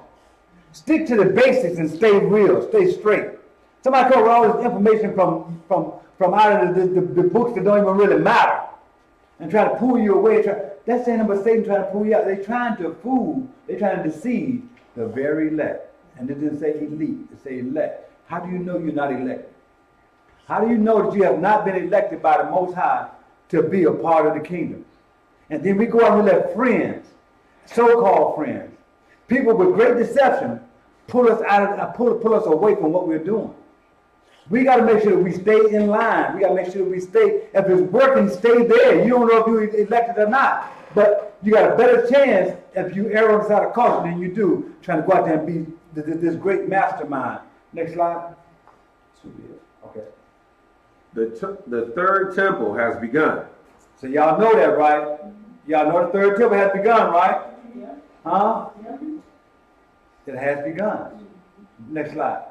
Stick to the basics and stay real, stay straight. Somebody come with all this information from out of the books that don't even really matter and try to pull you away. That's saying about Satan trying to pull you out. They're trying to fool, they're trying to deceive the very elect. And it didn't say elite, it say elect. How do you know you're not elected? How do you know that you have not been elected by the Most High to be a part of the kingdom? And then we go out and let friends, so-called friends, people with great deception, pull us pull us away from what we're doing. We got to make sure that we stay in line. We got to make sure that we stay. If it's working, stay there. You don't know if you're elected or not, but you got a better chance if you err on the side of caution than you do trying to go out there and be this great mastermind. Next slide. Okay. The third temple has begun. So y'all know that, right? Y'all know the third temple has begun, right? Yeah. Huh? Yeah. It has begun. Next slide.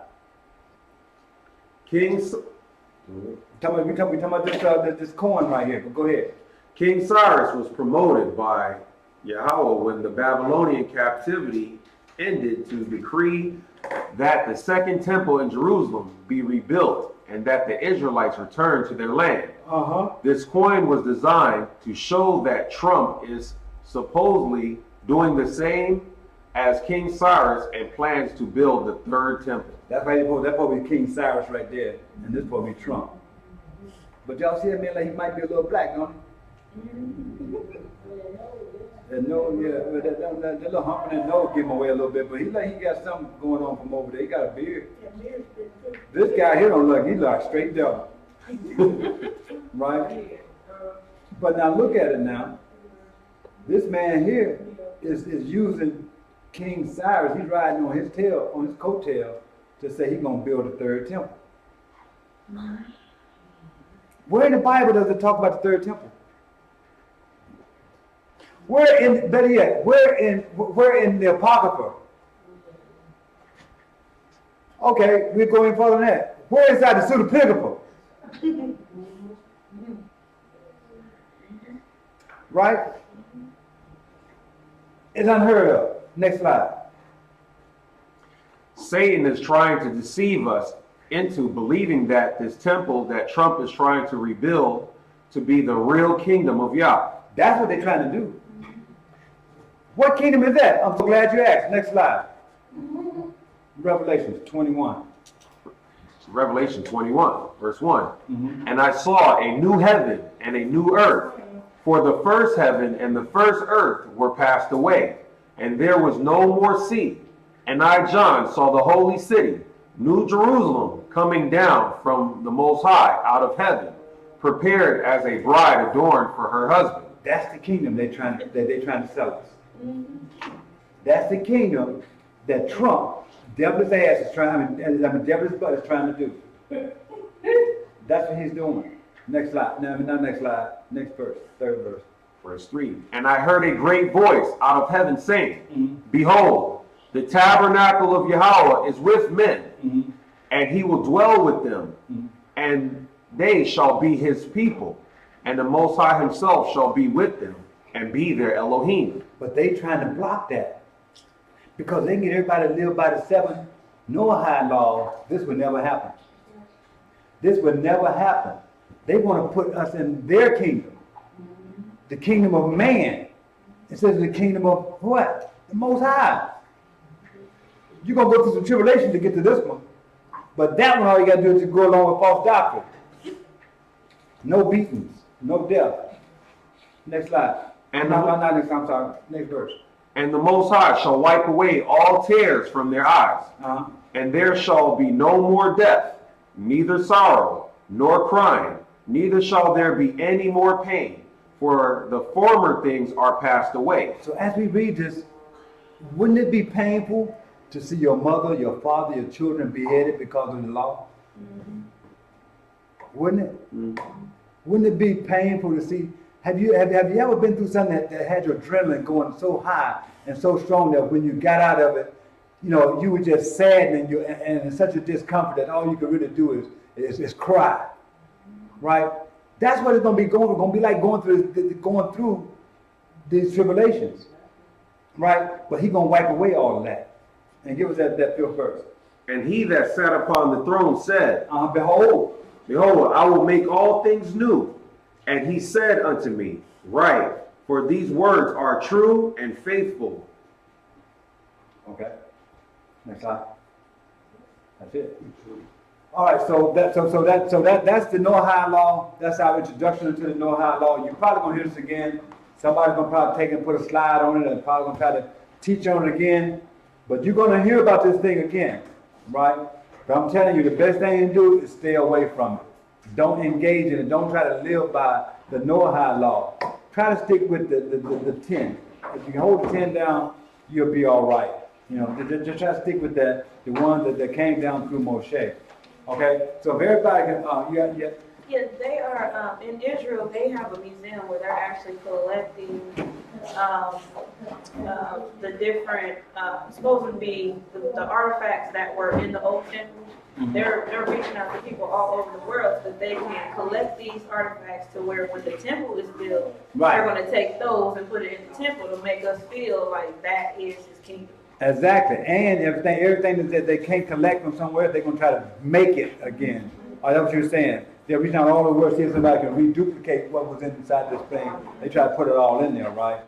King We talking about this coin right here. But go ahead. King Cyrus was promoted by Yahawah when the Babylonian captivity ended to decree that the second temple in Jerusalem be rebuilt and that the Israelites return to their land. This coin was designed to show that Trump is supposedly doing the same as King Cyrus and plans to build the third temple. That's probably King Cyrus right there, and this probably Trump. But y'all see that man like he might be a little black, don't he? That nose, yeah, that little hump in that nose give him away a little bit, but he got something going on from over there. He got a beard. This guy here don't look, he like straight devil. Right? But now look at it now. This man here is using King Cyrus. He's riding on his tail, on his coattail, to say he's gonna build a third temple. Where in the Bible does it talk about the third temple? Where in the Apocrypha? Okay, we're going further than that. Where inside the pseudepigrapha? Right? It's unheard of. Next slide. Satan is trying to deceive us into believing that this temple that Trump is trying to rebuild to be the real kingdom of Yah. That's what they're trying to do. What kingdom is that? I'm so glad you asked. Next slide. Revelation 21. Revelation 21, verse 1. And I saw a new heaven and a new earth, for the first heaven and the first earth were passed away, and there was no more sea. And I, John, saw the holy city, New Jerusalem, coming down from the Most High out of heaven, prepared as a bride adorned for her husband. That's the kingdom they're trying to sell us. That's the kingdom that Trump, devil's ass is trying, devil's butt is trying to do. That's what he's doing. Next slide. No, not next slide. Next verse. Third verse. Verse 3. And I heard a great voice out of heaven saying, Behold, the tabernacle of Yahawah is with men, and he will dwell with them, and they shall be his people, and the Most High himself shall be with them, and be their Elohim. But they trying to block that. Because they can get everybody to live by the 7 Noahide laws. This would never happen. This would never happen. They want to put us in their kingdom. The kingdom of man. Instead of the kingdom of what? The Most High. You're going to go through some tribulation to get to this one. But that one, all you got to do is to go along with false doctrine. No beatings, no death. Next slide. And not next, I'm sorry. Next verse. And the Most High shall wipe away all tears from their eyes, and there shall be no more death, neither sorrow, nor crying, neither shall there be any more pain, for the former things are passed away. So as we read this, wouldn't it be painful to see your mother, your father, your children beheaded because of the law? Mm-hmm. Wouldn't it? Mm-hmm. Wouldn't it be painful to see? Have you ever been through something that had your adrenaline going so high and so strong that when you got out of it, you know, you were just sad and in such a discomfort that all you could really do is cry, right? That's what it's going to be going. It's going to be like going through these tribulations, right? But He's going to wipe away all of that and give us that fifth verse. And He that sat upon the throne said, Behold, I will make all things new. And He said unto me, Write, for these words are true and faithful. Okay. Next slide. That's it. All right. So that's the Noahide law. That's our introduction to the Noahide law. You're probably gonna hear this again. Somebody's gonna probably take and put a slide on it, and probably gonna try to teach on it again. But you're gonna hear about this thing again, right? But I'm telling you, the best thing to do is stay away from it. Don't engage in it. Don't try to live by the Noahide law. Try to stick with the 10. If you can hold the 10 down, you'll be all right. You know, just try to stick with the one that came down through Moshe. Okay? So if everybody can, Yeah, they are, in Israel, they have a museum where they're actually collecting the different, supposed to be the artifacts that were in the ocean. Mm-hmm. They're reaching out to people all over the world so that they can collect these artifacts to where when the temple is built, right, they're going to take those and put it in the temple to make us feel like that is His kingdom. Exactly. And everything that they can't collect from somewhere, they're going to try to make it again. Oh, that's what you're saying. They're reaching out all over the world, see if somebody can reduplicate what was inside this thing. They try to put it all in there, right?